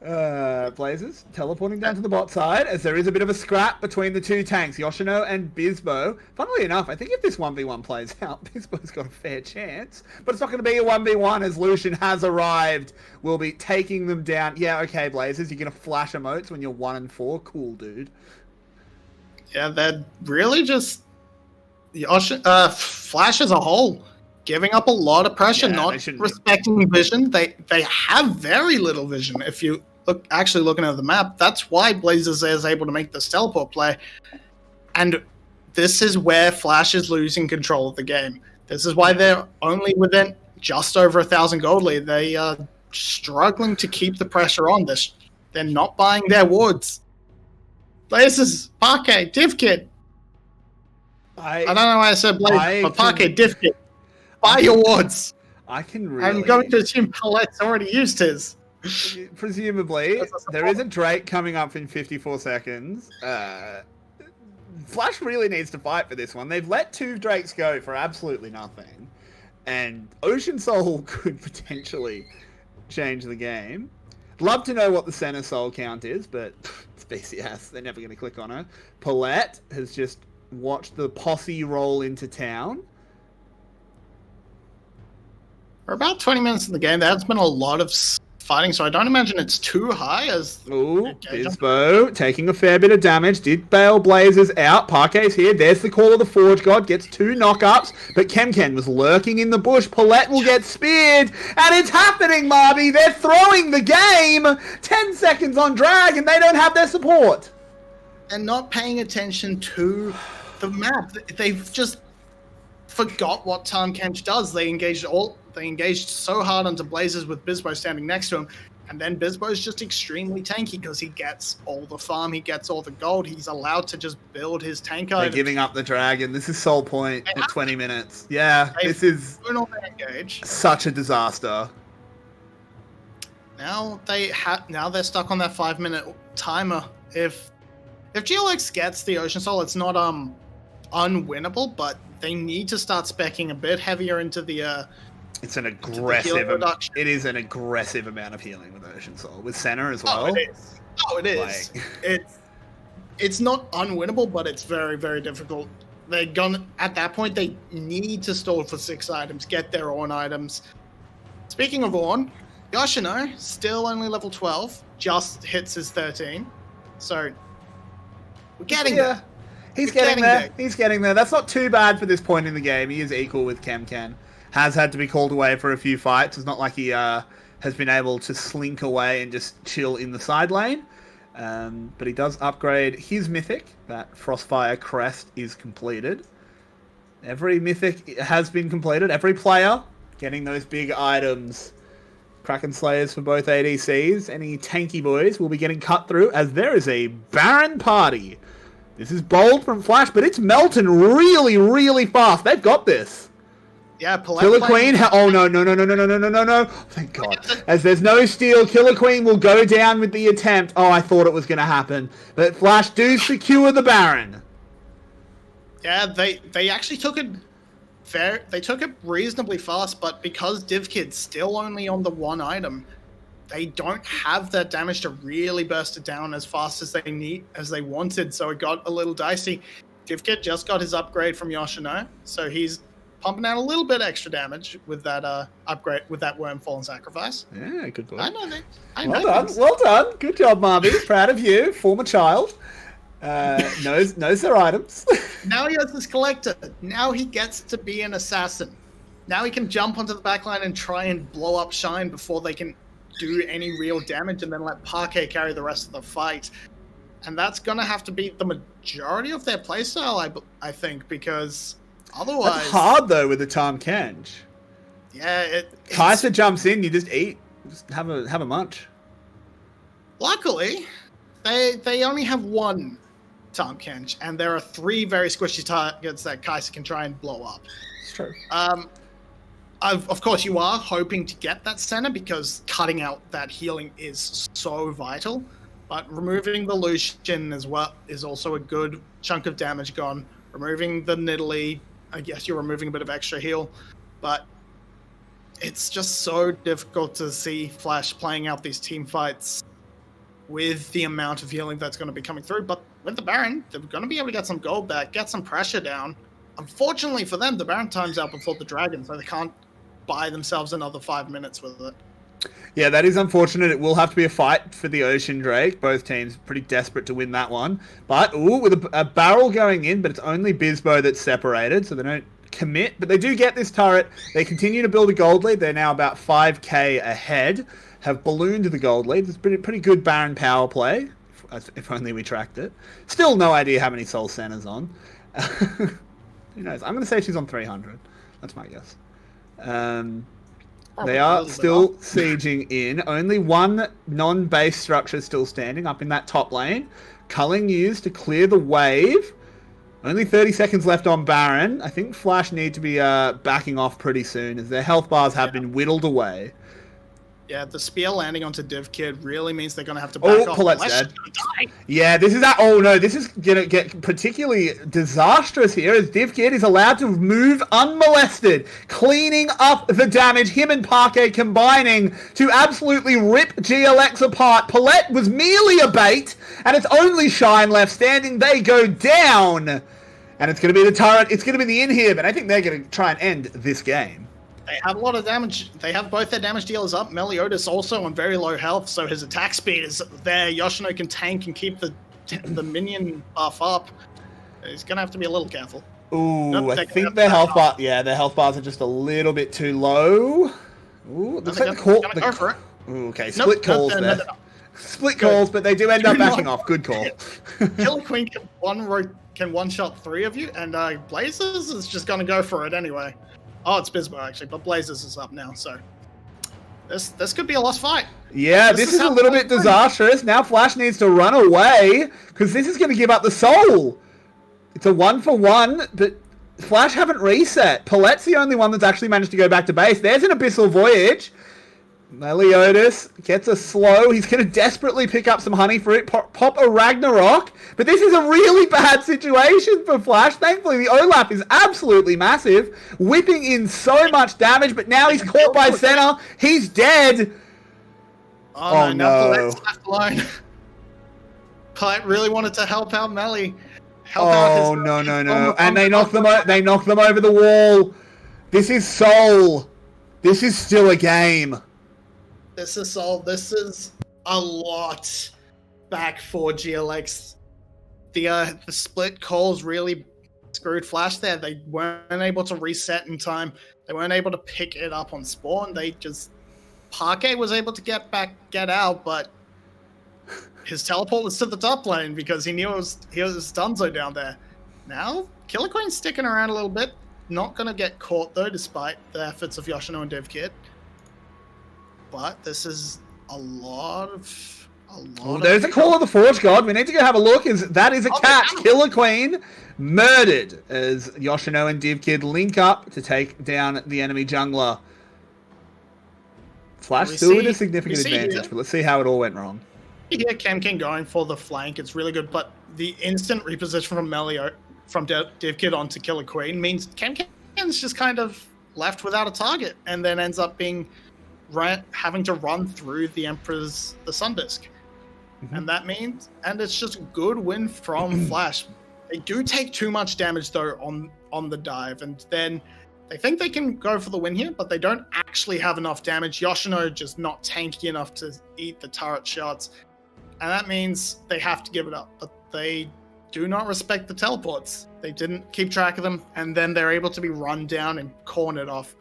Blazers teleporting down to the bot side as there is a bit of a scrap between the two tanks, Yoshino and Bizbo. Funnily enough, I think if this 1v1 plays out, Bizbo's got a fair chance. But it's not going to be a 1v1 as Lucian has arrived. We'll be taking them down. Yeah, okay, Blazers, you're going to flash emotes when you're 1 and 4. Cool, dude. Yeah, they're really just Flash as a whole giving up a lot of pressure, not respecting vision. They have very little vision. If you actually looking at the map, that's why Blazers is able to make this teleport play. And this is where Flash is losing control of the game. This is why they're only within just over 1,000 gold lead. They are struggling to keep the pressure on this. They're not buying their wards. Blazers, Parquet, DivKid. I don't know why I said Blazers, but Parquet, DivKid. Buy your wards. I'm going to assume Palette's already used his. Presumably. There is a Drake coming up in 54 seconds. Flash really needs to fight for this one. They've let 2 Drakes go for absolutely nothing. And Ocean Soul could potentially change the game. Love to know what the center soul count is, but it's VCS. They're never going to click on her. Palette has just watched the posse roll into town. We're about 20 minutes in the game. There's been a lot of fighting, so I don't imagine it's too high. Bizbo taking a fair bit of damage. Did bail Blazers out. Parquet's here. There's the call of the Forge God. Gets 2 knockups, but Kemken was lurking in the bush. Palette will get speared, and it's happening, Marby. They're throwing the game. 10 seconds on drag, and they don't have their support. And not paying attention to the map. They've just forgot what Tahm Kench does. They engaged so hard onto Blazers with Bizbo standing next to him, and then Bizbo's just extremely tanky because he gets all the farm, he gets all the gold, he's allowed to just build his tank items. They're giving up the dragon. This is Soul Point at 20 minutes. Yeah, this is such a disaster. Now they're stuck on that 5-minute timer. If GLX gets the Ocean Soul, it's not unwinnable, but they need to start speccing a bit heavier into the it's an aggressive it is an aggressive amount of healing with Ocean Soul with Senna as well. It is. It's not unwinnable, but it's very, very difficult. They're gonna at that point they need to stall for 6 items, get their own items. Speaking of Ornn, Yoshino still only level 12, just hits his 13. So we're getting there. He's getting there. He's getting there. That's not too bad for this point in the game. He is equal with Kemken. Has had to be called away for a few fights. It's not like he has been able to slink away and just chill in the side lane. But he does upgrade his mythic. That Frostfire Crest is completed. Every mythic has been completed. Every player getting those big items. Kraken Slayers for both ADCs. Any tanky boys will be getting cut through as there is a Baron party. This is bold from Flash, but it's melting really, really fast. They've got this. Yeah, Killer Queen. Oh, no. Thank God. As there's no steal, Killer Queen will go down with the attempt. Oh, I thought it was going to happen. But Flash do secure the Baron. Yeah, they actually took it fair. They took it reasonably fast, but because DivKid's still only on the 1 item, they don't have that damage to really burst it down as fast as they wanted, so it got a little dicey. DivKid just got his upgrade from Yoshino, so he's pumping out a little bit extra damage with that upgrade, with that Wormfall and Sacrifice. Yeah, good boy. I know that. Well done. Good job, Marby. Proud of you. Former child. Knows their items. Now he has his collector. Now he gets to be an assassin. Now he can jump onto the backline and try and blow up Shine before they can do any real damage, and then let Parquet carry the rest of the fight. And that's going to have to be the majority of their playstyle, I think, because otherwise... That's hard, though, with the Tahm Kench. Yeah, Kai'Sa jumps in, you just eat. Just have a munch. Luckily, they only have 1 Tahm Kench, and there are 3 very squishy targets that Kai'Sa can try and blow up. It's true. Of course, you are hoping to get that center because cutting out that healing is so vital. But removing the Lucian as well is also a good chunk of damage gone. Removing the Nidalee, I guess you're removing a bit of extra heal. But it's just so difficult to see Flash playing out these team fights with the amount of healing that's going to be coming through. But with the Baron, they're going to be able to get some gold back, get some pressure down. Unfortunately for them, the Baron times out before the Dragon, so they can't buy themselves another 5 minutes with it. Yeah, that is unfortunate. It will have to be a fight for the Ocean Drake. Both teams pretty desperate to win that one. But, with a barrel going in, but it's only Bisbo that's separated, so they don't commit. But they do get this turret. They continue to build a gold lead. They're now about 5k ahead. Have ballooned the gold lead. It's pretty good Baron power play, if only we tracked it. Still no idea how many Soul Center's on. Who knows? I'm going to say she's on 300. That's my guess. They are still sieging in. Only one non-base structure still standing up in that top lane. Culling used to clear the wave. Only 30 seconds left on Baron. I think Flash need to be backing off pretty soon as their health bars have been whittled away. Yeah, the spear landing onto Div Kid really means they're going to have to back off. Palette's dead. Yeah, this is that. Oh no, this is going to get particularly disastrous here as Div Kid is allowed to move unmolested, cleaning up the damage. Him and Parquet combining to absolutely rip GLX apart. Palette was merely a bait, and it's only Shine left standing. They go down, and it's going to be the turret. It's going to be the inhib, and I think they're going to try and end this game. They have a lot of damage. They have both their damage dealers up. Meliodas also on very low health, so his attack speed is there. Yoshino can tank and keep the minion buff up. He's going to have to be a little careful. Ooh, I think their health bar. Yeah, their health bars are just a little bit too low. Ooh, looks like the call. Go for it. Ooh, okay, split calls there. Split calls, but they do end up backing off. Good call. Killer Queen can one-shot 3 of you, and Blazers is just going to go for it anyway. Oh, it's Bisbo actually, but Blazers is up now, so this could be a lost fight. Yeah, this is a little bit disastrous. Now Flash needs to run away because this is going to give up the soul. It's a 1-for-1, but Flash haven't reset. Palette's the only one that's actually managed to go back to base. There's an Abyssal Voyage. Meliodas gets a slow. He's going to desperately pick up some honey fruit, pop a Ragnarok. But this is a really bad situation for Flash. Thankfully, the Olaf is absolutely massive, whipping in so much damage. But now he's caught by Senna. He's dead. Oh no. Palette's left alone. Palette really wanted to help out Melly. No. And they knock them over the wall. This is Soul. This is still a game. This is a lot back for GLX. The split calls really screwed Flash there. They weren't able to reset in time. They weren't able to pick it up on spawn. Parquet was able to get out, but his teleport was to the top lane because he knew he was Dunzo down there. Now, Killer Queen's sticking around a little bit. Not going to get caught though, despite the efforts of Yoshino and DevKit. But this is a lot of... There's a call of the Forge God. We need to go have a look. That is a catch. Killer Queen murdered as Yoshino and DivKid link up to take down the enemy jungler. Flash still with a significant advantage, but let's see how it all went wrong. Here, Kemkin going for the flank. It's really good, but the instant reposition from DivKid onto Killer Queen means Kemkin's just kind of left without a target and then ends up being having to run through the Sun Disk. And that means, and it's just a good win from Flash. They do take too much damage though on the dive, and then they think they can go for the win here, but they don't actually have enough damage. Yoshino just not tanky enough to eat the turret shots, and that means they have to give it up. But they do not respect the teleports. They didn't keep track of them, and then they're able to be run down and cornered off.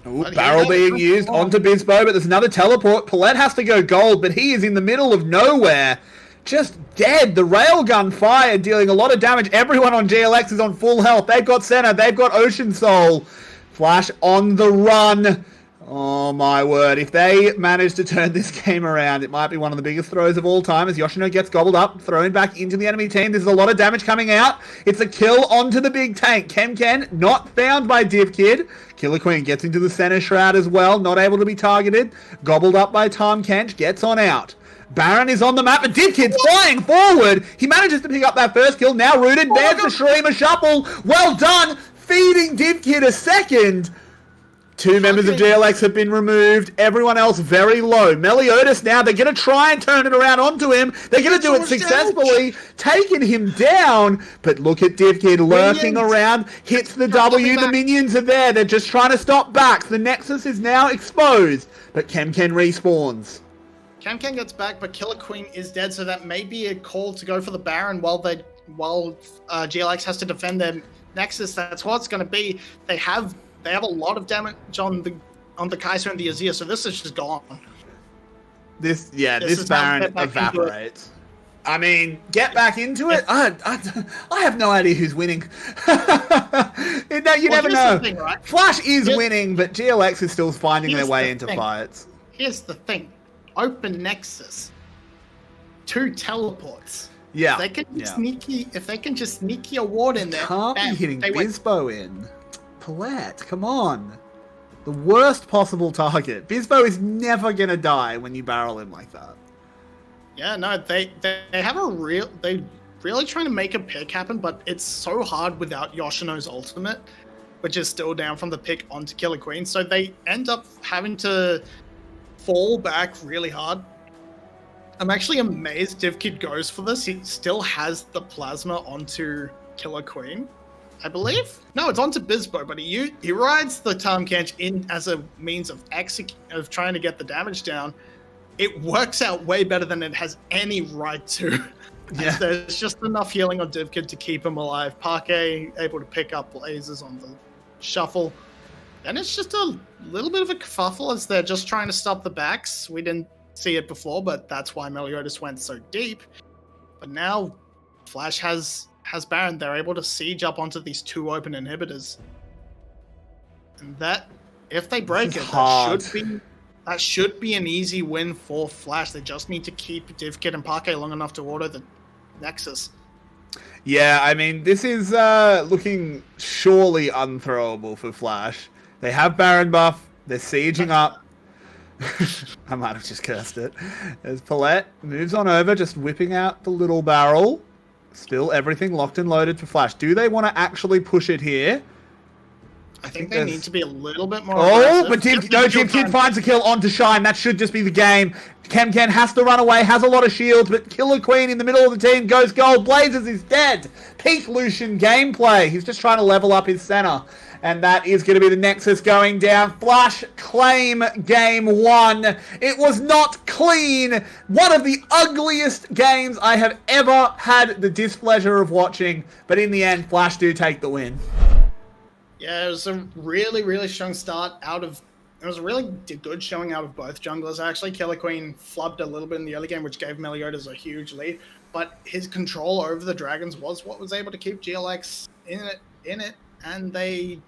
Ooh, barrel being used onto Bisbo, but there's another teleport. Palette has to go gold, but he is in the middle of nowhere. Just dead. The railgun fire dealing a lot of damage. Everyone on GLX is on full health. They've got Senna. They've got Ocean Soul. Flash on the run. Oh my word. If they manage to turn this game around, it might be one of the biggest throws of all time as Yoshino gets gobbled up, thrown back into the enemy team. There's a lot of damage coming out. It's a kill onto the big tank. Kemken not found by DivKid. Killer Queen gets into the center shroud as well, not able to be targeted. Gobbled up by Tom Kent, gets on out. Baron is on the map, and DivKid's flying forward. He manages to pick up that first kill, now rooted. There's the Shrema Shuffle. Well done, feeding DivKid a second. 2 members of GLX have been removed. Everyone else very low. Meliodas now, they're going to try and turn it around onto him. They're going to do it successfully, taking him down. But look at DivKid lurking around. Hits the W. The minions are there. They're just trying to stop Bax. The Nexus is now exposed. But Kemken respawns. Kemken gets back, but Killer Queen is dead, so that may be a call to go for the Baron while GLX has to defend their Nexus. That's what it's going to be. They have a lot of damage on the Kaiser and the Azir, so this is just gone. This Baron evaporates. I mean, get back into it. I have no idea who's winning. You never know. Thing, right? Flash is winning, but GLX is still finding their way into fights. Here's the thing. Open Nexus. 2 teleports. Yeah. If they can just sneaky a ward in there. Can't be hitting Bizbo in. Palette, come on. The worst possible target. Bizbo is never gonna die when you barrel him like that. Yeah, no, they have they really trying to make a pick happen, but it's so hard without Yoshino's ultimate, which is still down from the pick onto Killer Queen, so they end up having to fall back really hard. I'm actually amazed DivKid goes for this. He still has the plasma onto Killer Queen, I believe. No, it's onto Bizbo, but he rides the Tahm Kench in as a means of trying to get the damage down. It works out way better than it has any right to. Yeah. There's just enough healing on DivKid to keep him alive. Parquet able to pick up lasers on the shuffle. And it's just a little bit of a kerfuffle as they're just trying to stop the backs. We didn't see it before, but that's why Meliodas went so deep. But now Flash has Baron. They're able to siege up onto these 2 open inhibitors. And that, if they break it, that should be an easy win for Flash. They just need to keep DivKid and Parquet long enough to auto the Nexus. Yeah, I mean, this is looking surely unthrowable for Flash. They have Baron buff. They're sieging up. I might have just cursed it. As Palette moves on over, just whipping out the little barrel. Still everything locked and loaded for Flash. Do they want to actually push it here? I think they need to be a little bit more but DivKid finds a kill onto Shine. That should just be the game. Kemken has to run away, has a lot of shields, but Killer Queen in the middle of the team goes gold. Blazers is dead. Peak Lucian gameplay. He's just trying to level up his center. And that is going to be the Nexus going down. Flash claim game 1. It was not clean. One of the ugliest games I have ever had the displeasure of watching. But in the end, Flash do take the win. Yeah, it was a really, really strong start it was a really good showing out of both junglers. Actually, Killer Queen flubbed a little bit in the early game, which gave Meliodas a huge lead. But his control over the Dragons was what was able to keep GLX in it, and they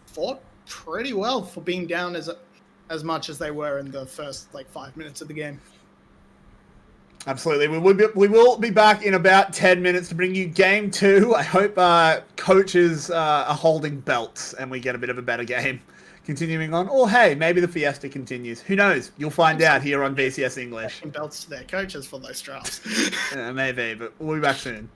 fought pretty well for being down as much as they were in the first 5 minutes of the game. Absolutely. We will be back in about 10 minutes to bring you game 2. I hope coaches are holding belts and we get a bit of a better game continuing on. Or hey, maybe the Fiesta continues. Who knows? You'll find out here on VCS English. Belts to their coaches for those drafts. Maybe, but we'll be back soon.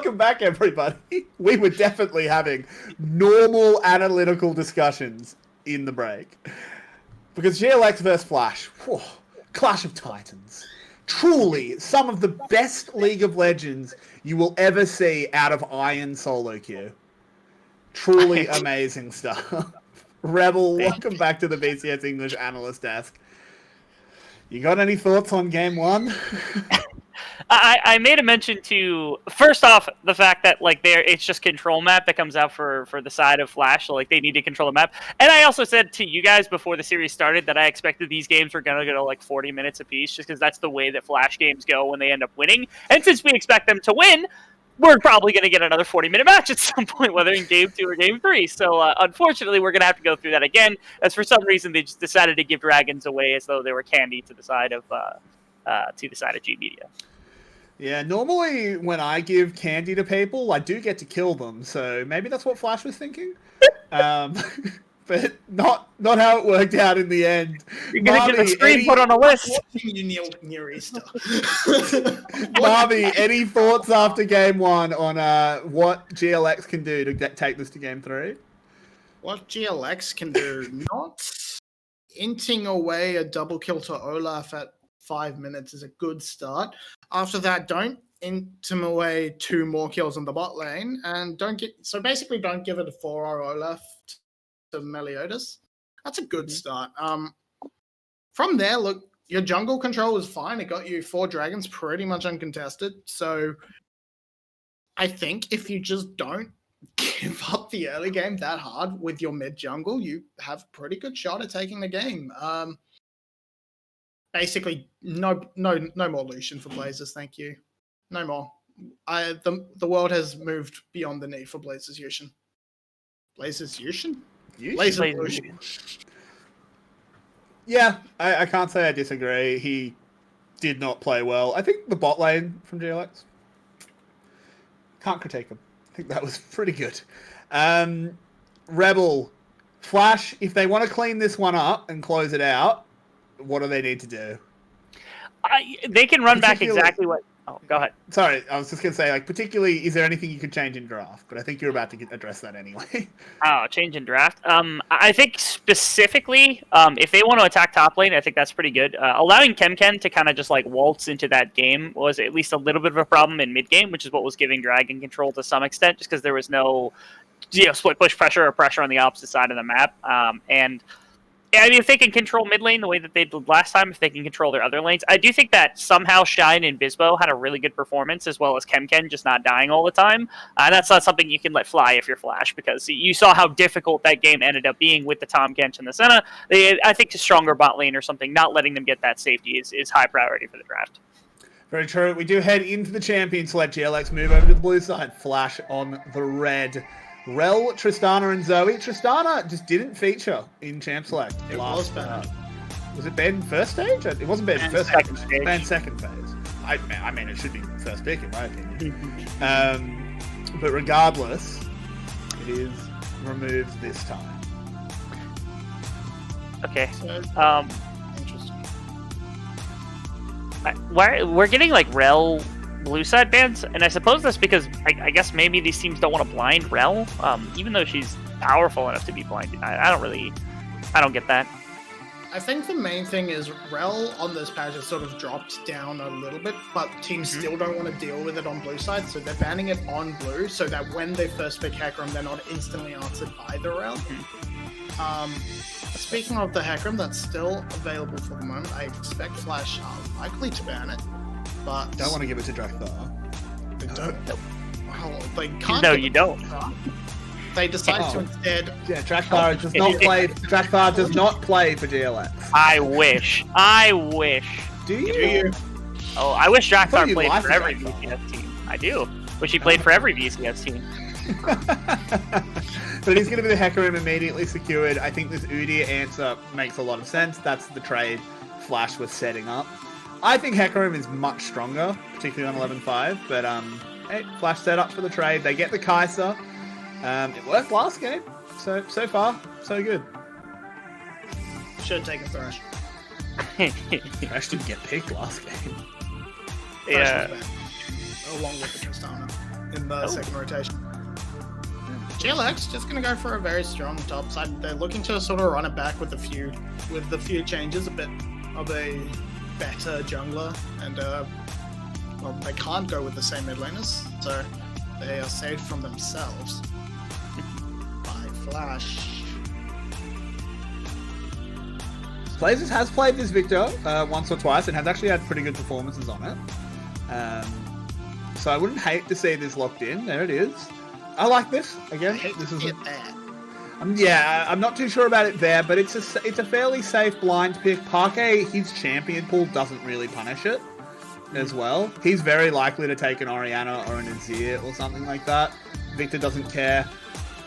welcome back, everybody. We were definitely having normal analytical discussions in the break. Because GLX versus Flash, whew, Clash of Titans. Truly, some of the best League of Legends you will ever see out of Iron solo queue. Truly amazing stuff. Rebel, welcome back to the VCS English Analyst Desk. You got any thoughts on game one? I made a mention to, first off, the fact that like it's just control map that comes out for the side of Flash, so like they need to control the map. And I also said to you guys before the series started that I expected these games were gonna go like 40 minutes apiece, just because that's the way that Flash games go when they end up winning. And since we expect them to win, we're probably going to get another 40-minute match at some point, whether in Game 2 or Game 3. So, unfortunately, we're going to have to go through that again, as for some reason they just decided to give dragons away as though they were candy to the side of G Media. Yeah, normally when I give candy to people, I do get to kill them. So maybe that's what Flash was thinking. But not how it worked out in the end. You're going to get the screen put on a list. Near Easter. Marvy, any thoughts after game one on what GLX can do to take this to game 3? What GLX can do? Not inting away a double kill to Olaf at 5 minutes is a good start. After that, don't int him away 2 more kills on the bot lane, and don't give it a 4-hour Olaf to Meliodas. That's a good start. From there, look, your jungle control was fine. It got you 4 dragons pretty much uncontested. So I think if you just don't give up the early game that hard with your mid jungle, you have a pretty good shot at taking the game. Basically, no more Lucian for Blazers, thank you. No more. The world has moved beyond the need for Blazers Lucian. Blazers Lucian? Blazers Lucian. Yeah, I can't say I disagree. He did not play well. I think the bot lane from GLX, can't critique him. I think that was pretty good. Rebel, Flash, if they want to clean this one up and close it out, what do they need to do? They can run back exactly what... Oh, go ahead. Sorry, I was just going to say, like, particularly, is there anything you could change in draft? But I think you're about to address that anyway. Oh, change in draft. I think specifically, if they want to attack top lane, I think that's pretty good. Allowing Kemken to kind of just like waltz into that game was at least a little bit of a problem in mid game, which is what was giving Dragon control to some extent, just because there was no, split push pressure or pressure on the opposite side of the map. And I mean, if they can control mid lane the way that they did last time, if they can control their other lanes, I do think that somehow Shine and Bisbo had a really good performance, as well as Kemken just not dying all the time. And that's not something you can let fly if you're Flash, because you saw how difficult that game ended up being with the Tahm Kench and the Senna. I think a stronger bot lane or something, not letting them get that safety is high priority for the draft. Very true. We do head into the champion select. GLX move over to the blue side. Flash on the red. Rel, Tristana, and Zoe. Tristana just didn't feature in Champ Select. It was bad. Was it banned first stage? It wasn't banned And first second stage. stage. Banned second phase. I mean, it should be first pick in my opinion. But regardless, it is removed this time. Okay. Interesting. We're getting like Rel blue side bans, and I suppose that's because I guess maybe these teams don't want to blind Rel, even though she's powerful enough to be blinded. I don't get that. I think the main thing is Rel on this patch has sort of dropped down a little bit, but teams still don't want to deal with it on blue side, so they're banning it on blue so that when they first pick Hecarim, they're not instantly answered by the Rel. Speaking of the Hecarim, that's still available for the moment. I expect Flash are likely to ban it, but Don't want to give it to Drakthar. they don't. Well, they can't. No, give you it don't. to They decide to instead. Yeah, Drakthar does not play. Drakthar does not play for GLX. I wish. Do you? Do you? Oh, I wish thought Drakthar you played liked for every Drakthar. VCS team. I do. Wish he played for every VCS team. But he's going to be the Hecarim immediately secured. I think this Udyr answer makes a lot of sense. That's the trade Flash was setting up. I think Hecarim is much stronger, particularly on 11.5. But hey, Flash set up for the trade. They get the Kai'Sa. It worked last game. So far, so good. Should take a Thresh. Thresh didn't get picked last game. Yeah. Along with the Tristana. in the second rotation. GLX just going to go for a very strong top side. They're looking to sort of run it back with a few changes, a bit of a better jungler, and well, they can't go with the same mid laners, so they are saved from themselves by Flash. Blazers has played this Victor once or twice and has actually had pretty good performances on it. So I wouldn't hate to see this locked in. There it is. I like this. Again, this is I'm not too sure about it there, but it's a fairly safe blind pick. Parquet, his champion pool doesn't really punish it as well. He's very likely to take an Orianna or an Azir or something like that. Victor doesn't care.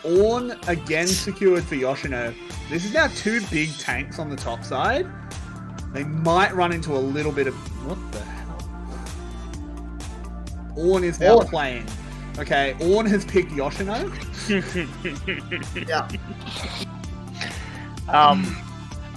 Ornn again secured for Yoshino. This is now 2 big tanks on the top side. They might run into a little bit of... What the hell? Ornn is now playing. Okay, Ornn has picked Yoshino. Yeah.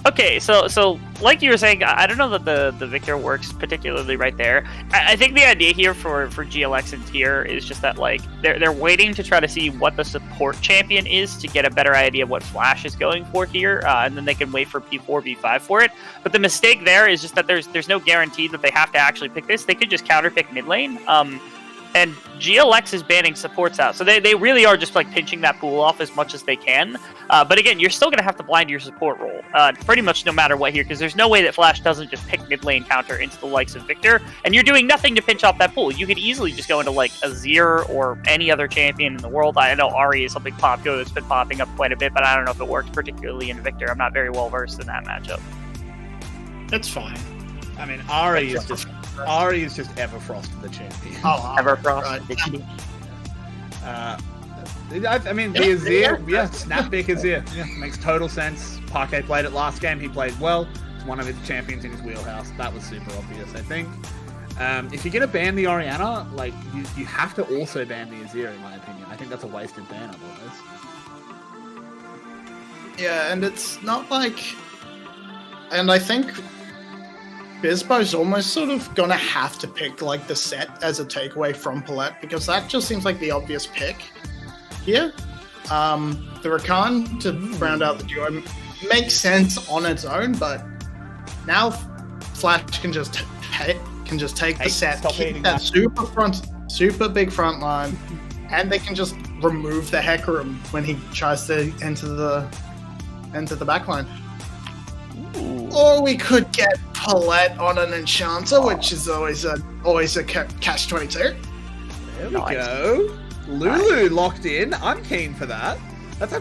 Okay, so like you were saying, I don't know that the Victor works particularly right there. I think the idea here for GLX and Tier is just that like they're waiting to try to see what the support champion is to get a better idea of what Flash is going for here, and then they can wait for P4, P5 for it. But the mistake there is just that there's no guarantee that they have to actually pick this. They could just counter pick mid lane. And GLX is banning supports out. So they really are just like pinching that pool off as much as they can. But again, you're still going to have to blind your support role pretty much no matter what here, because there's no way that Flash doesn't just pick mid lane counter into the likes of Victor, and you're doing nothing to pinch off that pool. You could easily just go into like Azir or any other champion in the world. I know Ahri is something popular that's been popping up quite a bit, but I don't know if it works particularly in Victor. I'm not very well versed in that matchup. It's fine. I mean, Ahri is just Everfrost, the champion. Oh, Everfrost. Right. I mean, the Azir, snapback Azir. Yeah, makes total sense. Parquet played it last game. He played well. It's one of his champions in his wheelhouse. That was super obvious, I think. If you're going to ban the Orianna, like, you have to also ban the Azir, in my opinion. I think that's a wasted ban otherwise. Yeah, and it's not like... And I think Bizbo's almost sort of gonna have to pick like the set as a takeaway from Palette, because that just seems like the obvious pick here. The Rakan to round out the duo makes sense on its own, but now Flash can just take the set, keep that super big front line, and they can just remove the Hecarim when he tries to enter the back line. Ooh. Or we could get Palette on an Enchanter, which is always a catch-22. There we go. Lulu locked in. I'm keen for that. That's a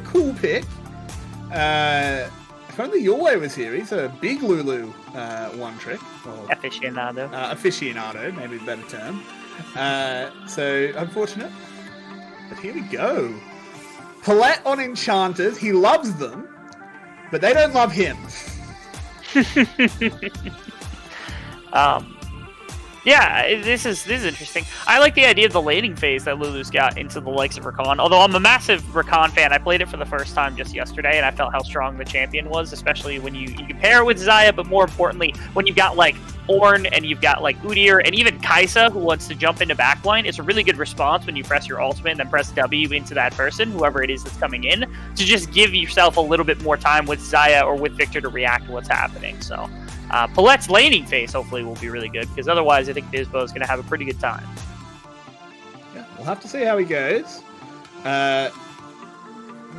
cool pick. If only Your Way was here. He's a big Lulu one trick. Or, aficionado, maybe a better term. So unfortunate. But here we go. Palette on Enchanters. He loves them. But they don't love him. Yeah, this is interesting. I like the idea of the laning phase that Lulu's got into the likes of Rakan. Although I'm a massive Rakan fan, I played it for the first time just yesterday, and I felt how strong the champion was, especially when you compare it with Xayah, but more importantly, when you've got like Ornn and you've got like Udyr and even Kai'Sa who wants to jump into backline. It's a really good response when you press your ultimate and then press W into that person, whoever it is that's coming in, to just give yourself a little bit more time with Xayah or with Victor to react to what's happening. So Palette's laning phase hopefully will be really good, because otherwise I think Bizbo is going to have a pretty good time. Yeah, we'll have to see how he goes.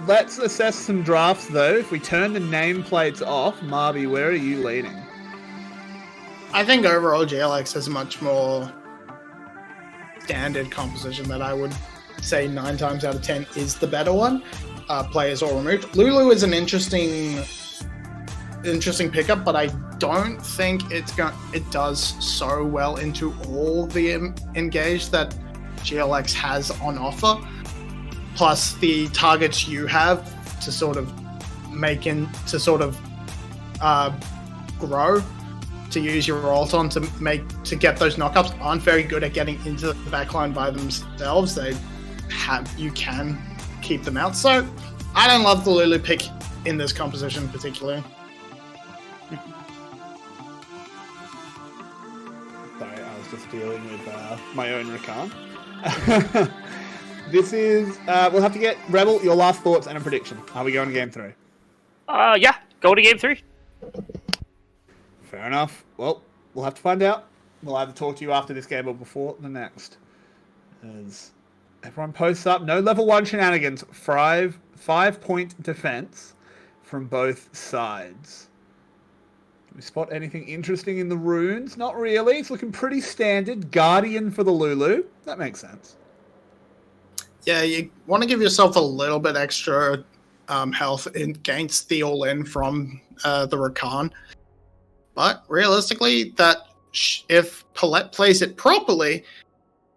Let's assess some drafts though. If we turn the nameplates off, Marby, where are you leaning? I think overall GLX has a much more standard composition that I would say 9 times out of 10 is the better one. Players all removed. Lulu is an interesting pickup, but I don't think it does so well into all the engage that GLX has on offer. Plus the targets you have to sort of grow, to use your ult on to get those knockups aren't very good at getting into the backline by themselves. You can keep them out. So I don't love the Lulu pick in this composition particularly. Sorry, I was just dealing with my own Rakan. This is, we'll have to get, Rebel, your last thoughts and a prediction. Are we going to game 3? Yeah, go to game 3. Fair enough. Well, we'll have to find out. We'll either talk to you after this game or before the next. As everyone posts up, no level 1 shenanigans, 5-point defense from both sides. Do we spot anything interesting in the runes? Not really. It's looking pretty standard. Guardian for the Lulu. That makes sense. Yeah, you want to give yourself a little bit extra health against the all-in from the Rakan. But realistically, that if Palette plays it properly,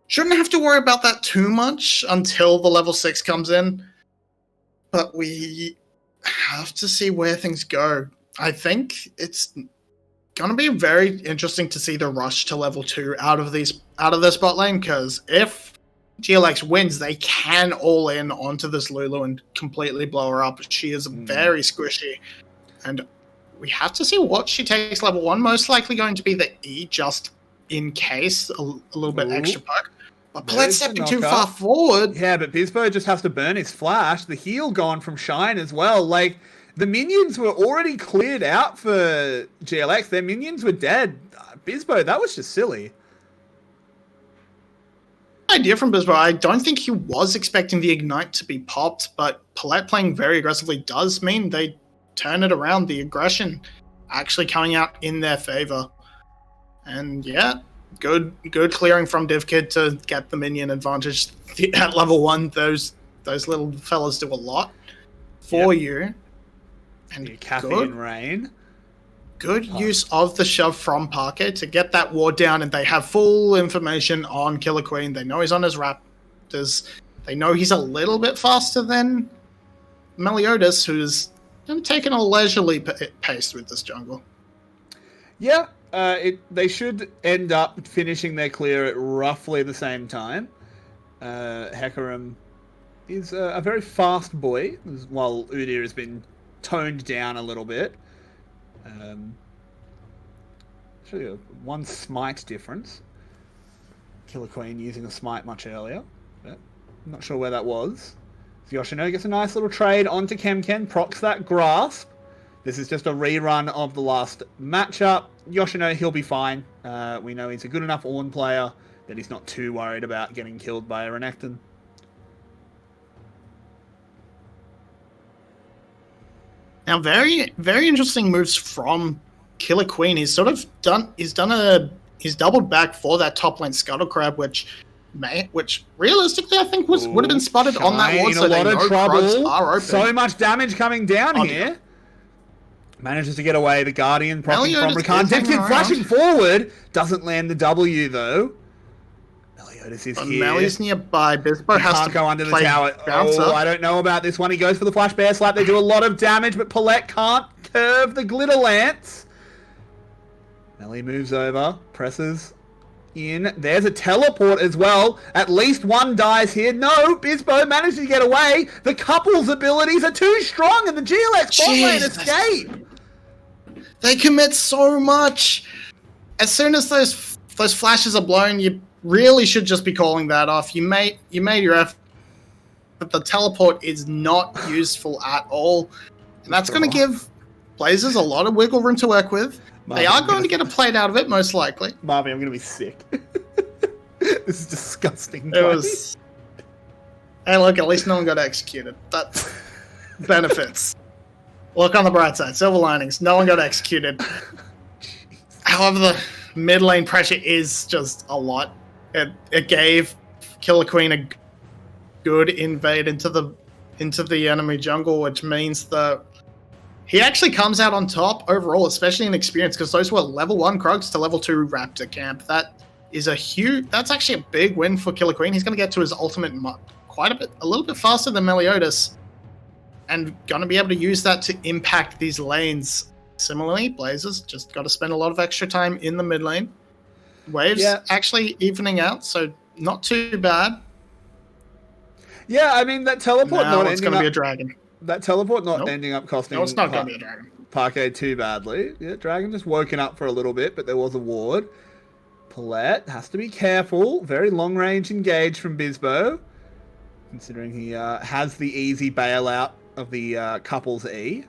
shouldn't have to worry about that too much until the level 6 comes in. But we have to see where things go. I think it's going to be very interesting to see the rush to level 2 out of this bot lane, because if GLX wins, they can all in onto this Lulu and completely blow her up. She is very squishy, and we have to see what she takes level 1. Most likely going to be the E, just in case, a little bit extra poke. But Palette's stepping too far forward. Yeah, but Bizbo just has to burn his flash. The heal gone from Shine as well. Like, the minions were already cleared out for GLX. Their minions were dead. Bizbo, that was just silly. Idea from Bizbo. I don't think he was expecting the Ignite to be popped, but Palette playing very aggressively does mean they turn it around. The aggression actually coming out in their favor. And yeah, good clearing from DivKid to get the minion advantage at level 1. Those little fellas do a lot for you. And Kathy and Rain. Good use of the shove from Parquet to get that ward down, and they have full information on Killer Queen. They know he's on his Raptors. They know he's a little bit faster than Meliodas, who's taking a leisurely pace with this jungle. Yeah, they should end up finishing their clear at roughly the same time. Hecarim is a very fast boy, while Udyr has been toned down a little bit. Actually, one smite difference. Killer Queen using a smite much earlier, but I'm not sure where that was. Yoshino gets a nice little trade onto Kemken, procs that grasp. This is just a rerun of the last matchup. Yoshino, he'll be fine. We know he's a good enough Ornn player that he's not too worried about getting killed by a Renekton. Now, very, very interesting moves from Killer Queen. He's doubled back for that top lane Scuttle Crab, which realistically I think would have been spotted on that ward. In a lot of trouble. So much damage coming down here. Manages to get away. The Guardian propping from Rakan. DivKid flashing forward. Doesn't land the W though. Meliodas is here. Melly's nearby. Bizbo has to go under the tower. I don't know about this one. He goes for the flash bear slap. They do a lot of damage, but Palette can't curve the glitter lance. Melly moves over, presses in. There's a teleport as well. At least one dies here. No, Bizbo manages to get away. The couple's abilities are too strong, and the GLX bot lane escape. They commit so much. As soon as those flashes are blown, you really should just be calling that off. You made your effort, but the teleport is not useful at all, and that's going to give Blazers a lot of wiggle room to work with. They are going to get a plate out of it, most likely. Marvin, I'm going to be sick. This is disgusting. It was. Hey, look, at least no one got executed. That benefits. Look on the bright side. Silver linings. No one got executed. However, the mid lane pressure is just a lot. It gave Killer Queen a good invade into the enemy jungle, which means that he actually comes out on top overall, especially in experience, because those were level 1 Krugs to level 2 Raptor camp. That's actually a big win for Killer Queen. He's going to get to his ultimate a little bit faster than Meliodas, and going to be able to use that to impact these lanes. Similarly, Blazers just got to spend a lot of extra time in the mid lane. Waves actually evening out, so not too bad. Yeah, I mean, that teleport not it's going to be a dragon. That teleport not ending up costing... No, it's not going to be a dragon. Parquet too badly. Yeah, Dragon just woken up for a little bit, but there was a ward. Paulette has to be careful. Very long range engage from Bisbo, considering he has the easy bailout of the couple's E.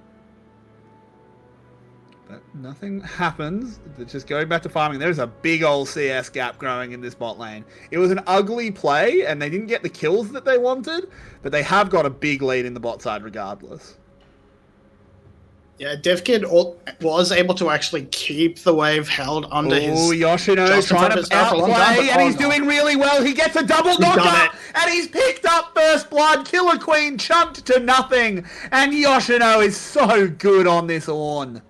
But nothing happens. They're just going back to farming. There's a big old CS gap growing in this bot lane. It was an ugly play, and they didn't get the kills that they wanted, but they have got a big lead in the bot side regardless. Yeah, DevKid was able to actually keep the wave held under his... Oh, Yoshino trying to outplay, and he's doing really well. He gets a double knockup, and he's picked up first blood. Killer Queen chunked to nothing, and Yoshino is so good on this Ornn.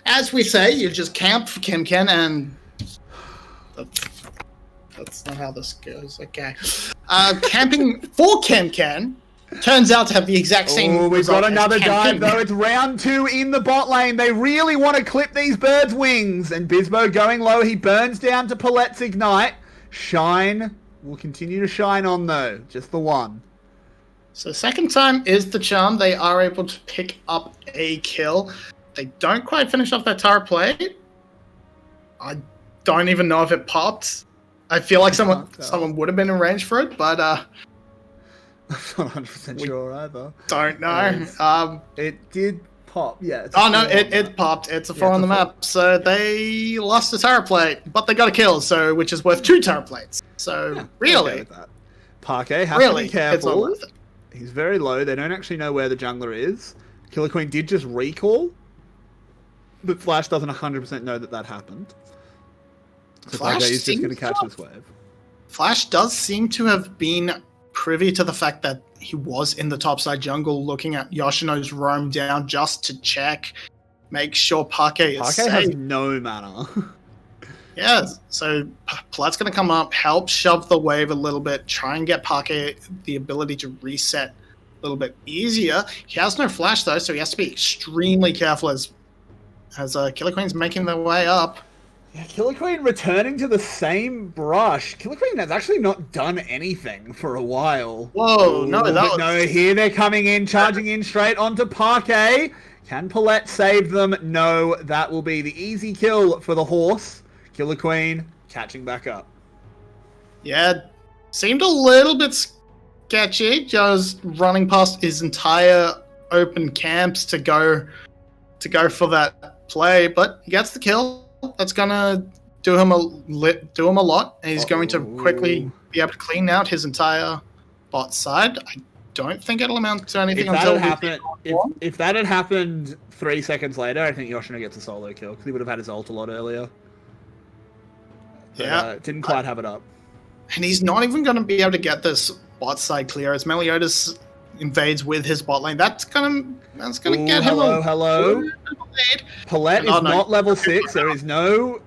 As we say, you just camp for Kimken, and... That's not how this goes, okay. Camping for Kimken turns out to have the exact same. Oh, we've got another dive though. It's round 2 in the bot lane. They really want to clip these birds' wings. And Bisbo going low. He burns down to Paulette's ignite. Shine will continue to shine on though. Just the one. So second time is the charm. They are able to pick up a kill. They don't quite finish off that turret play. I don't even know if it popped. I feel like someone would have been in range for it, but I'm not 100% sure either. Don't know. It did pop, yeah. Oh no, it popped. It's a 4 on the map. So they lost a turret plate, but they got a kill, so which is worth 2 turret plates. So yeah, really, with that. Parquet has to be careful. He's very low. They don't actually know where the jungler is. Killer Queen did just recall, but Flash doesn't 100% know that happened. So Flash is just going to catch this wave. Flash does seem to have been privy to the fact that he was in the topside jungle looking at Yoshino's roam down just to check, make sure Parquet is safe. Parquet has no mana. Yeah, so Palette's going to come up, help shove the wave a little bit, try and get Parquet the ability to reset a little bit easier. He has no flash though, so he has to be extremely careful as Killer Queen's making their way up. Yeah, Killer Queen returning to the same brush. Killer Queen has actually not done anything for a while. Whoa, no, here they're coming in, charging in straight onto Parquet. Can Paulette save them? No, that will be the easy kill for the horse. Killer Queen catching back up. Yeah, seemed a little bit sketchy, just running past his entire open camps to go for that play, but he gets the kill. That's gonna do him a lot, and he's going to quickly be able to clean out his entire bot side. I don't think it'll amount to anything if that had happened 3 seconds later, I think Yoshino gets a solo kill because he would have had his ult a lot earlier. Yeah, didn't quite have it up, and he's not even going to be able to get this bot side clear as Meliodas invades with his bot lane. That's gonna get him. Hello. Paulette is not level 6. There is no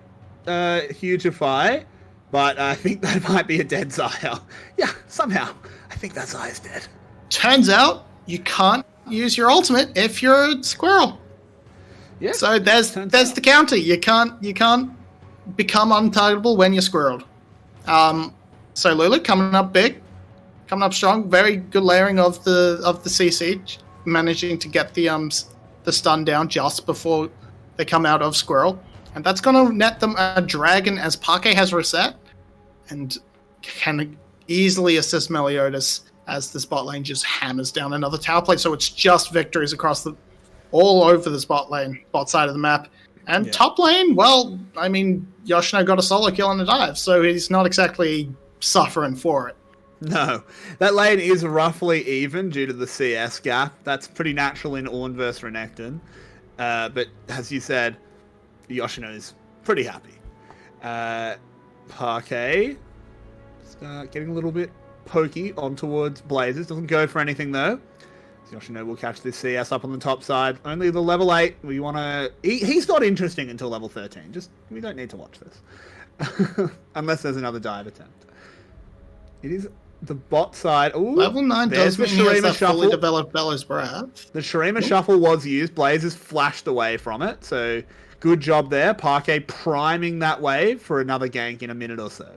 hugify, but I think that might be a dead Xayah. Yeah, somehow I think that Xayah's dead. Turns out you can't use your ultimate if you're a squirrel. Yeah. So there's the counter. You can't become untargetable when you're squirreled. So Lulu coming up big. Coming up strong, very good layering of the CC, managing to get the stun down just before they come out of Squirrel, and that's going to net them a dragon as Parquet has reset, and can easily assist Meliodas as this bot lane just hammers down another tower plate. So it's just victories across all over the bot side of the map, and top lane. Well, I mean, Yoshino got a solo kill on the dive, so he's not exactly suffering for it. No, that lane is roughly even due to the CS gap. That's pretty natural in Ornn versus Renekton. But as you said, Yoshino is pretty happy. Parquet getting a little bit pokey on towards Blazers. Doesn't go for anything though. So Yoshino will catch this CS up on the top side. Only the level 8. We want to... He's not interesting until level 13. We don't need to watch this. Unless there's another dive attempt. It is... The bot side. Ooh, level 9 does mean he has that fully developed Bellows Breath. The Shurima Shuffle was used. Blazers flashed away from it. So good job there. Parquet priming that wave for another gank in a minute or so.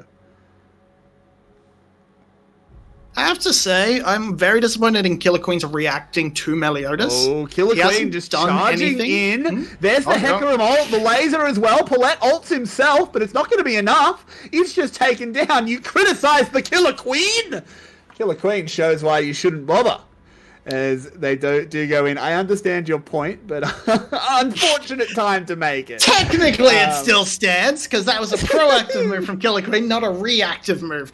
I have to say, I'm very disappointed in Killer Queen's reacting to Meliodas. Oh, Killer He Queen hasn't just done charging anything. in. There's the Hecarim ult, the laser as well. Paulette ults himself, but it's not going to be enough. He's just taken down. You criticize the Killer Queen? Killer Queen shows why you shouldn't bother, as they do go in. I understand your point, but unfortunate time to make it. Technically, it still stands, because that was a proactive move from Killer Queen, not a reactive move.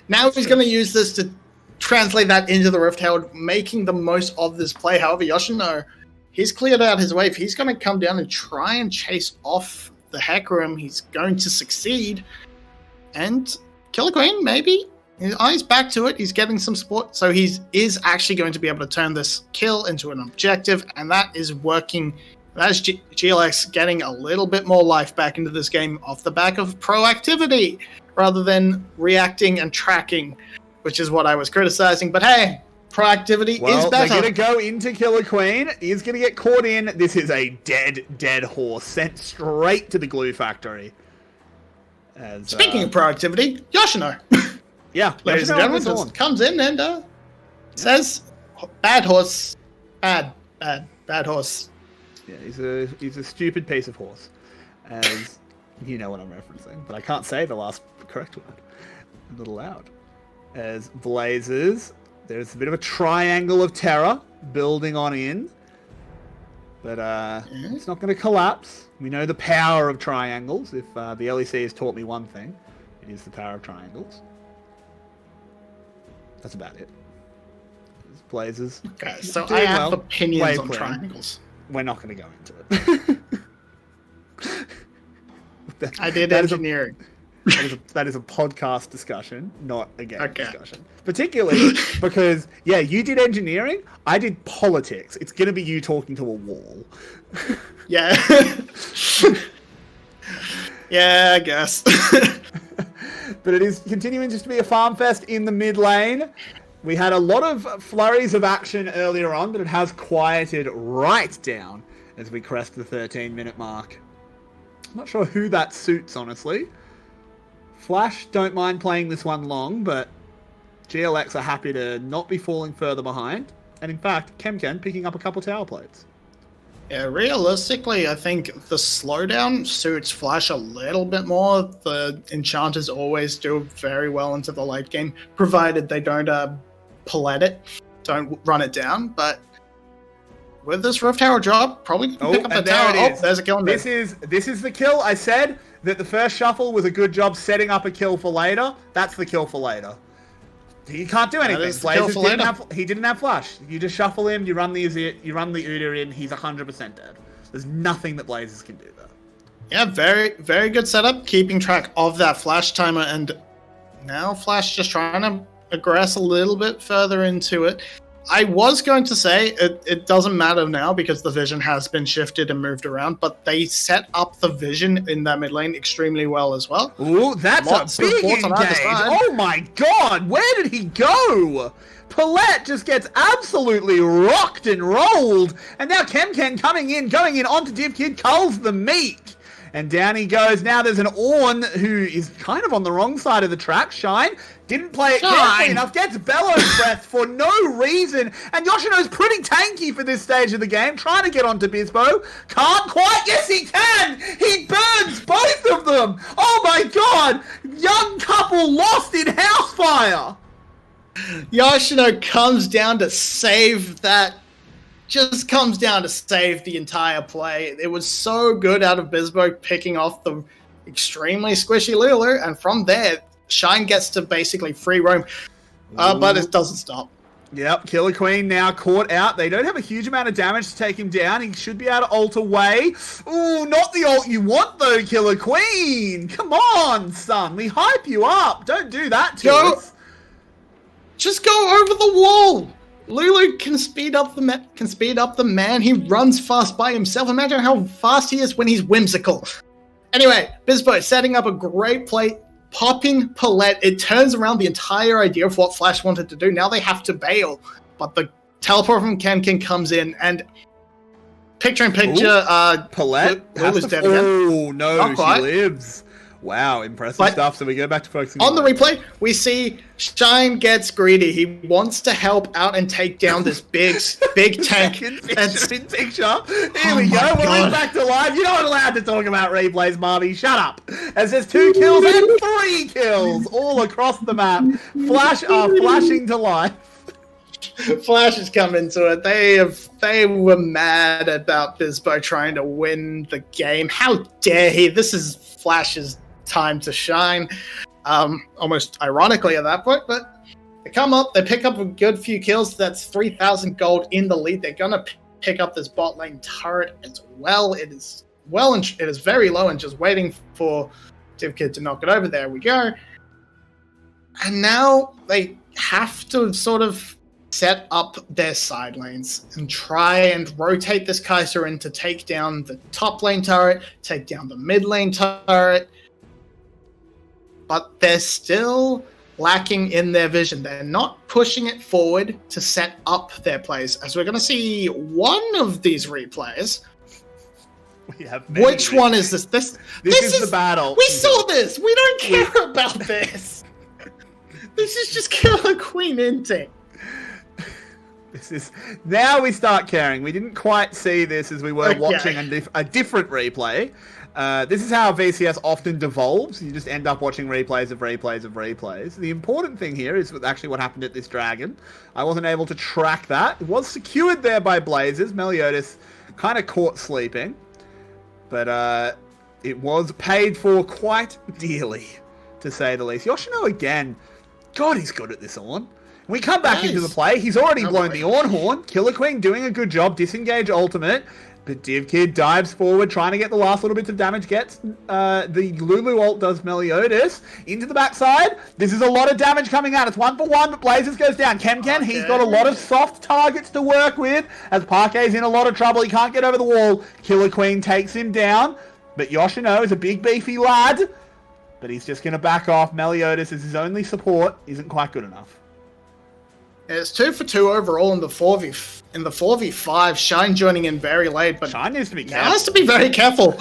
Now he's going to use this to translate that into the Rift Herald, making the most of this play. However, Yoshino, he's cleared out his wave. He's going to come down and try and chase off the Hecarim. He's going to succeed. And Killer Queen, maybe? His eyes back to it. He's getting some support. So he is actually going to be able to turn this kill into an objective. And that is working. That is GLX getting a little bit more life back into this game off the back of proactivity rather than reacting and tracking, which is what I was criticizing. But hey, proactivity is better. They're going to go into Killer Queen. He's going to get caught in. This is a dead horse sent straight to the glue factory. Speaking of proactivity, Yoshino. Yeah, ladies and gentlemen, just comes in and says, bad horse, bad horse. Yeah, he's a stupid piece of horse. As you know what I'm referencing, but I can't say the last correct word. I'm not allowed. As Blazers, there's a bit of a triangle of terror building on in, but it's not going to collapse. We know the power of triangles. If the LEC has taught me one thing, it is the power of triangles. That's about it. It's Blazers. Okay, so I have opinions on triangles. We're not going to go into it. I did engineering. That is a podcast discussion, not a game discussion. Particularly because, you did engineering, I did politics. It's going to be you talking to a wall. Yeah. Yeah, I guess. But it is continuing just to be a farm fest in the mid lane. We had a lot of flurries of action earlier on, but it has quieted right down as we crest the 13-minute mark. I'm not sure who that suits, honestly. Flash don't mind playing this one long, but GLX are happy to not be falling further behind. And in fact, Kemken picking up a couple tower plates. Yeah, realistically, I think the slowdown suits Flash a little bit more. The enchanters always do very well into the late game, provided they don't palette it, don't run it down. But with this Rift Tower job, probably can pick up the tower. Oh, there's a kill. This is the kill. I said that the first shuffle was a good job setting up a kill for later. That's the kill for later. He can't do anything. He didn't have flash. You just shuffle him. You run the Udyr in. He's 100% dead. There's nothing that Blazers can do there. Yeah, very very good setup. Keeping track of that flash timer, and now Flash just trying to aggress a little bit further into it. I was going to say it doesn't matter now because the vision has been shifted and moved around, but they set up the vision in that mid lane extremely well as well. Ooh, that's a big engage. Oh my god, where did he go? Paulette just gets absolutely rocked and rolled. And now Kemken going in onto DivKid, culls the meek. And down he goes. Now there's an Ornn who is kind of on the wrong side of the track. Shine didn't play it carefully enough. Gets Bellows Breath for no reason. And Yoshino's pretty tanky for this stage of the game. Trying to get onto Bizbo. Can't quite. Yes, he can. He burns both of them. Oh my god. Young couple lost in Housefire. Yoshino comes down to save that. Just comes down to save the entire play. It was so good out of Bizbo picking off the extremely squishy Lulu, and from there, Shine gets to basically free roam, but it doesn't stop. Yep, Killer Queen now caught out. They don't have a huge amount of damage to take him down. He should be able to ult away. Ooh, not the ult you want though, Killer Queen. Come on, son. We hype you up. Don't do that to us. Just go over the wall. Lulu can speed up the man. He runs fast by himself. Imagine how fast he is when he's whimsical. Anyway, Bizbo setting up a great play, popping Paulette. It turns around the entire idea of what Flash wanted to do. Now they have to bail, but the teleport from Kemken comes in, and picture-in-picture, Paulette Lulu's dead again. Oh no, she lives. Wow, impressive But stuff. So we go back to focusing on the replay, we see Shine gets greedy. He wants to help out and take down this big tank. Second That's picture in picture. Here we go. my We're God. back to live. You're not allowed to talk about replays, Marty. Shut up. It says 2 kills and 3 kills all across the map. Flash are flashing to life. Flash has come into it. They were mad about Bizbo trying to win the game. How dare he? This is Flash's time to shine. Almost ironically at that point, but they come up, they pick up a good few kills. That's 3,000 gold in the lead. They're gonna pick up this bot lane turret as well. It is very low and just waiting for DivKid to knock it over. There we go. And now they have to sort of set up their side lanes and try and rotate this Kaiser in to take down the top lane turret, take down the mid lane turret. But they're still lacking in their vision. They're not pushing it forward to set up their plays. As we're going to see one of these replays. We have many Which replays. one is this? This is the battle. We saw this. We don't care about this. This is just Killer Queen inting. This is now we start caring. We didn't quite see this as we were Okay. watching a different replay. This is how VCS often devolves. You just end up watching replays of replays of replays. The important thing here is actually what happened at this dragon. I wasn't able to track that. It was secured there by Blazers. Meliodas kind of caught sleeping, but it was paid for quite dearly, to say the least. Yoshino again. God, he's good at this on. We come back into the play. He's already blown the Orn Horn. Killer Queen doing a good job. Disengage ultimate. But DivKid dives forward, trying to get the last little bits of damage. Gets the Lulu ult does Meliodas into the backside. This is a lot of damage coming out. It's 1 for 1, but Blazers goes down. Kemken, he's got a lot of soft targets to work with. As Parquet's in a lot of trouble, he can't get over the wall. Killer Queen takes him down. But Yoshino is a big beefy lad. But he's just going to back off. Meliodas is his only support. Isn't quite good enough. It's 2 for 2 overall in the 4v5. Shine joining in very late, but Shine needs to be now careful. has to be very careful.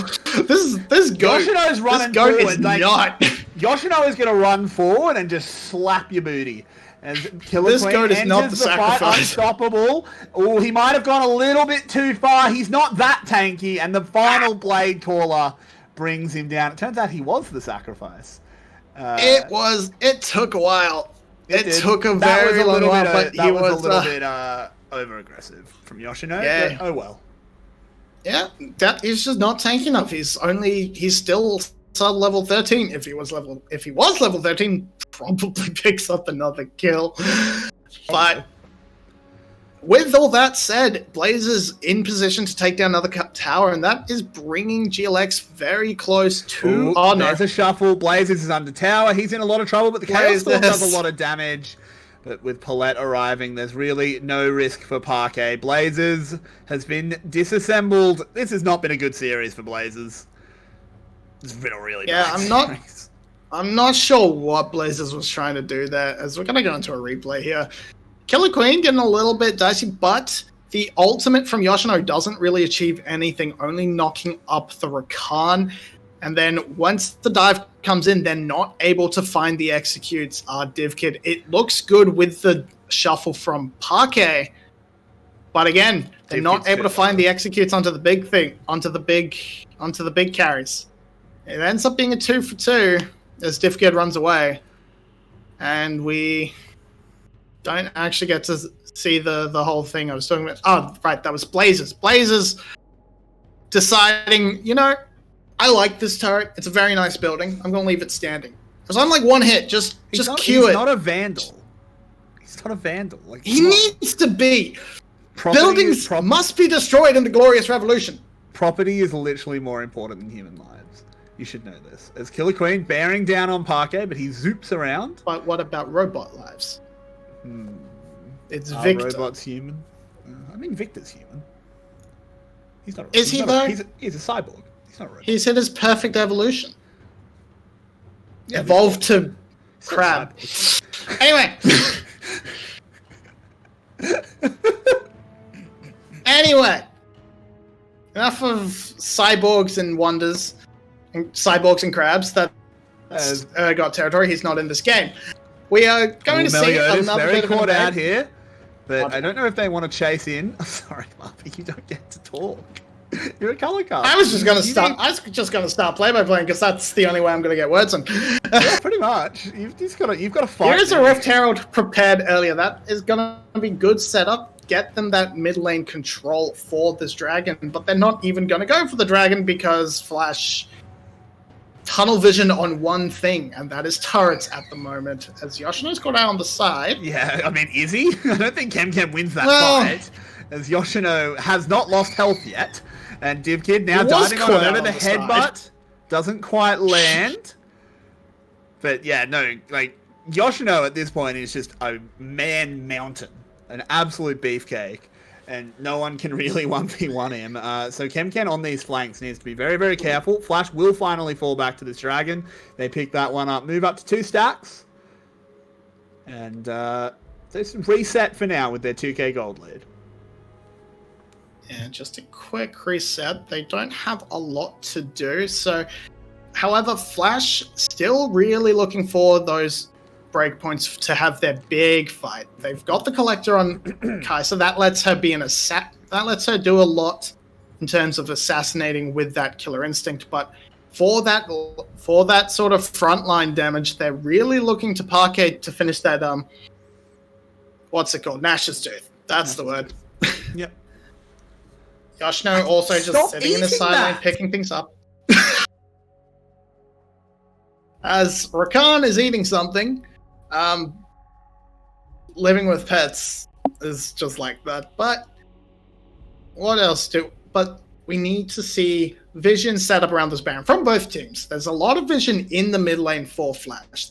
This goat, Yoshino's running this goat forward. is Like, not. Yoshino is going to run forward and just slap your booty. As Killer This Queen goat is not enters the fight sacrifice. unstoppable. Oh, he might have gone a little bit too far. He's not that tanky, and the final blade caller brings him down. It turns out he was the sacrifice. It took a while. It did. took a That was very long little while, bit, but that he was was a little bit over aggressive from Yoshino. Yeah. But, oh well. yeah, that he's just not tanky enough. He's still sub level 13. If he was level 13, probably picks up another kill. But with all that said, Blazers in position to take down another tower, and that is bringing GLX very close to. Ooh, Oh no! there's a shuffle. Blazers is under tower. He's in a lot of trouble, but the Chaos Storm Blazers. does a lot of damage. But with Paulette arriving, there's really no risk for Parquet. Blazers has been disassembled. This has not been a good series for Blazers. It's been a really bad series. I'm not sure what Blazers was trying to do there, as we're gonna go into a replay here. Killer Queen getting a little bit dicey, but the ultimate from Yoshino doesn't really achieve anything, only knocking up the Rakan. And then once the dive comes in, they're not able to find the executes. DivKid. It looks good with the shuffle from Parquet, but again, they're not able to find the executes onto the big thing, onto the big carries. It ends up being a 2 for 2 as DivKid runs away, and we don't actually get to see the whole thing I was talking about. Oh, right, that was Blazers. Blazers deciding, I like this turret. It's a very nice building. I'm going to leave it standing. Because I'm like one hit. Just queue it. He's not a vandal. He's not a vandal. Like, He needs to be. Property Buildings must be destroyed in the Glorious Revolution. Property is literally more important than human lives. You should know this. As Killer Queen bearing down on Parquet, but he zoops around. But what about robot lives? It's Are Victor. robots human? I mean, Victor's human. He's not. Is he's he, not though? He's a cyborg. He's not a robot. He's hit his perfect evolution. Yeah, Evolved to he's not a crab. cyborg. Anyway, enough of cyborgs and wonders, and cyborgs and crabs. got territory. He's not in this game. We are going to see Meliodas another very bit of an caught out event. here, but I don't know if they want to chase in. Sorry, Marvy, you don't get to talk. You're a color card. I was just going to start. I was just going to start play by playing because that's the only way I'm going to get words in. Yeah, pretty much. You've got to fight. There is a Rift Herald prepared earlier. That is going to be good setup. Get them that mid lane control for this dragon, but they're not even going to go for the dragon because Flash tunnel vision on one thing, and that is turrets at the moment. As Yoshino's got out on the side. Yeah, I mean, is he? I don't think Kem wins that fight, as Yoshino has not lost health yet. And DivKid now diving on over the headbutt. Doesn't quite land. But yeah, no, like, Yoshino at this point is just a man mountain. An absolute beefcake. And no one can really 1v1 him. So Kem on these flanks needs to be very, very careful. Flash will finally fall back to this dragon. They pick that one up. Move up to 2 stacks. And just reset for now with their 2k gold lead. And just a quick reset. They don't have a lot to do. So, however, Flash still really looking for those breakpoints to have their big fight. They've got the collector on Kai'Sa. That lets her be that lets her do a lot in terms of assassinating with that killer instinct. But for that sort of frontline damage, they're really looking to Parquet to finish that what's it called? Nash's Tooth. That's the word. Yep. Yoshino also just sitting in the sideline picking things up. As Rakan is eating something, living with pets is just like that. But what else but we need to see vision set up around this Baron from both teams. There's a lot of vision in the mid lane for Flash.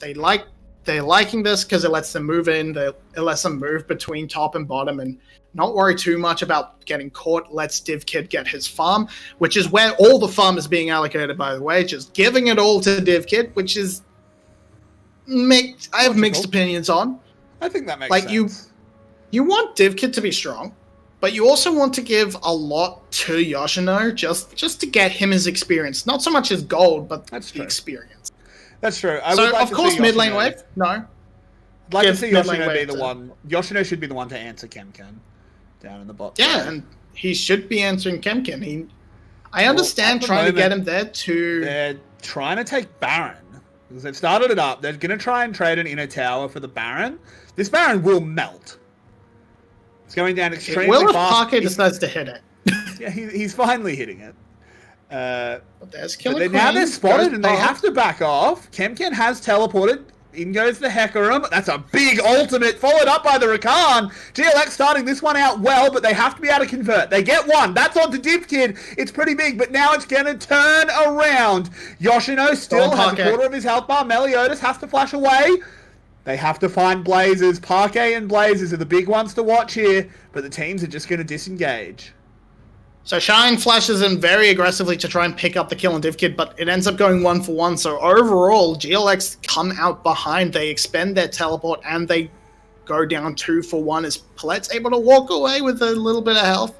They're liking this because it lets them move in. It lets them move between top and bottom and not worry too much about getting caught. Lets DivKid get his farm, which is where all the farm is being allocated, by the way. Just giving it all to DivKid, which is I have mixed opinions on. I think that makes sense. You want DivKid to be strong, but you also want to give a lot to Yoshino just to get him his experience. Not so much his gold, but the experience. That's true. Of course, mid lane wave. No. I'd like to see Yoshino be the one. Yoshino should be the one to answer Kem down in the bot. Yeah, and he should be answering Kem. I understand trying to get him there to. They're trying to take Baron because they've started it up. They're going to try and trade an inner tower for the Baron. This Baron will melt. It's going down extremely fast. Will if Parquet decides to hit it. Yeah, he's finally hitting it. But there's Killer Queen. Now they're spotted and they have to back off. Kem has teleported. In goes the Hecarim. That's a big ultimate, followed up by the Rakan. GLX starting this one out well, but they have to be able to convert. They get one. That's on to DivKid. It's pretty big, but now it's going to turn around. Yoshino still has a quarter of his health bar. Meliodas has to flash away. They have to find Blazers. Parquet and Blazers are the big ones to watch here, but the teams are just going to disengage. So Shine flashes in very aggressively to try and pick up the kill on DivKid, but it ends up going 1-for-1. So overall, GLX come out behind. They expend their teleport and they go down 2-for-1 as Palette's able to walk away with a little bit of health.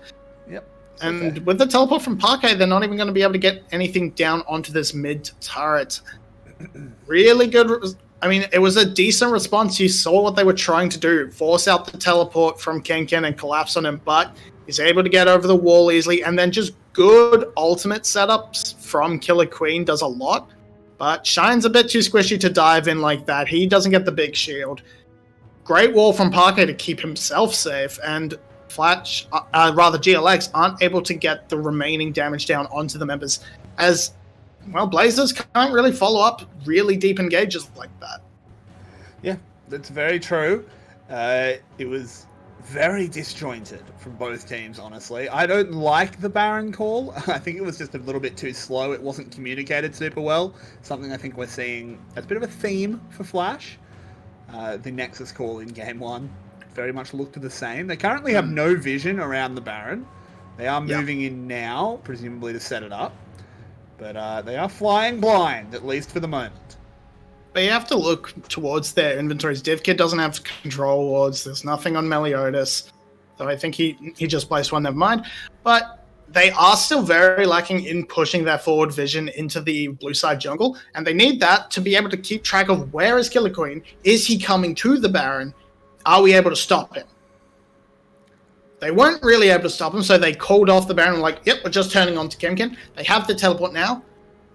Yep. And with the teleport from Parquet, they're not even going to be able to get anything down onto this mid turret. Really good. I mean, it was a decent response. You saw what they were trying to do. Force out the teleport from Ken and collapse on him, but he's able to get over the wall easily, and then just good ultimate setups from Killer Queen does a lot. But Shine's a bit too squishy to dive in like that. He doesn't get the big shield. Great wall from Parquet to keep himself safe, and GLX aren't able to get the remaining damage down onto the members, as, well, Blazers can't really follow up really deep engages like that. Yeah, that's very true. It was very disjointed from both teams, honestly. I don't like the Baron call. I think it was just a little bit too slow. It wasn't communicated super well. Something I think we're seeing as a bit of a theme for Flash. The Nexus call in Game 1 very much looked the same. They currently have no vision around the Baron. They are moving in now, presumably to set it up. But they are flying blind, at least for the moment. But you have to look towards their inventories. DivKid doesn't have control wards. There's nothing on Meliodas. So I think he just placed one, never mind. But they are still very lacking in pushing their forward vision into the blue side jungle, and they need that to be able to keep track of where is Killer Queen. Is he coming to the Baron? Are we able to stop him? They weren't really able to stop him, so they called off the Baron like, yep, we're just turning on to Kemkin. They have the teleport now.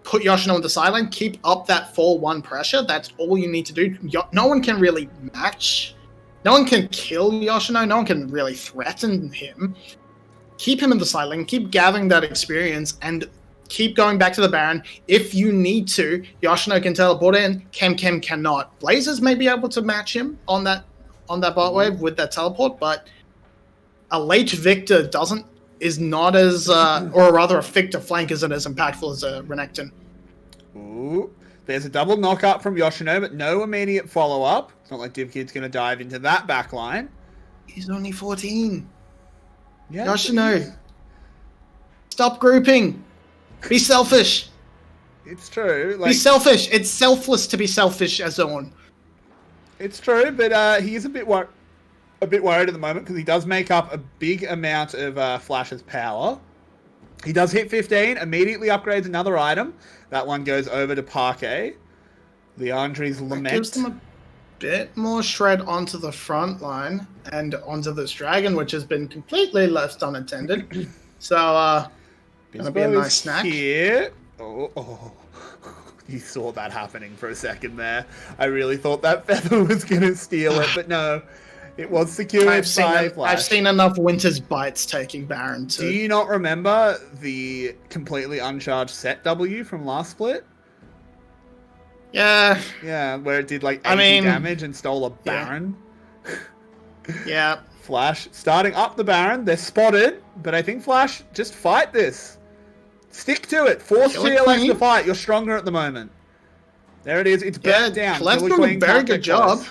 Put Yoshino on the sideline. Keep up that 4-1 pressure. That's all you need to do. No one can really match. No one can kill Yoshino. No one can really threaten him. Keep him in the sideline, keep gathering that experience, and keep going back to the Baron. If you need to, Yoshino can teleport in, Kem cannot. Blazers may be able to match him on that bot wave with that teleport, but a late Victor is not as, or rather a Victor flank isn't as impactful as a Renekton. Ooh, there's a double knock-up from Yoshino, but no immediate follow-up. It's not like DivKid's going to dive into that backline. He's only 14. Yeah, Yoshino, stop grouping. Be selfish. It's true. Be selfish. It's selfless to be selfish as Owen. It's true, but he is a bit worried at the moment because he does make up a big amount of Flash's power. He does hit 15, immediately upgrades another item. That one goes over to Parquet. Leandri's Lament. Gives them a bit more shred onto the front line and onto this dragon, which has been completely left unattended. So, gonna be a nice snack. Here. Oh, you saw that happening for a second there. I really thought that feather was gonna steal it, but no. It was secured by Flash. I've seen enough Winter's Bites taking Baron to... Do you not remember the completely uncharged set W from last split? Yeah. Yeah, where it did like 80 damage and stole a Baron. Yeah. Flash starting up the Baron. They're spotted, but I think Flash, just fight this. Stick to it. Force GLX to fight. You're stronger at the moment. There it is. It's burnt down. Collette's doing a very good job.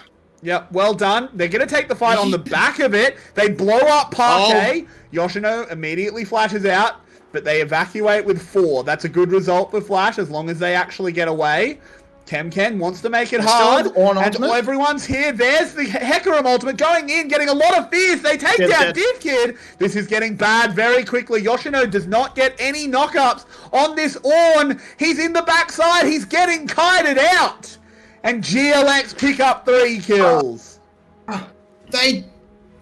Yep, well done. They're going to take the fight on the back of it. They blow up Parquet. Yoshino immediately flashes out, but they evacuate with 4. That's a good result for Flash as long as they actually get away. Kemken wants to make it hard, and everyone's here. There's the Hecarim ultimate going in, getting a lot of fears. They take down DivKid. This is getting bad very quickly. Yoshino does not get any knockups on this Ornn. He's in the backside. He's getting kited out. And GLX pick up 3 kills. They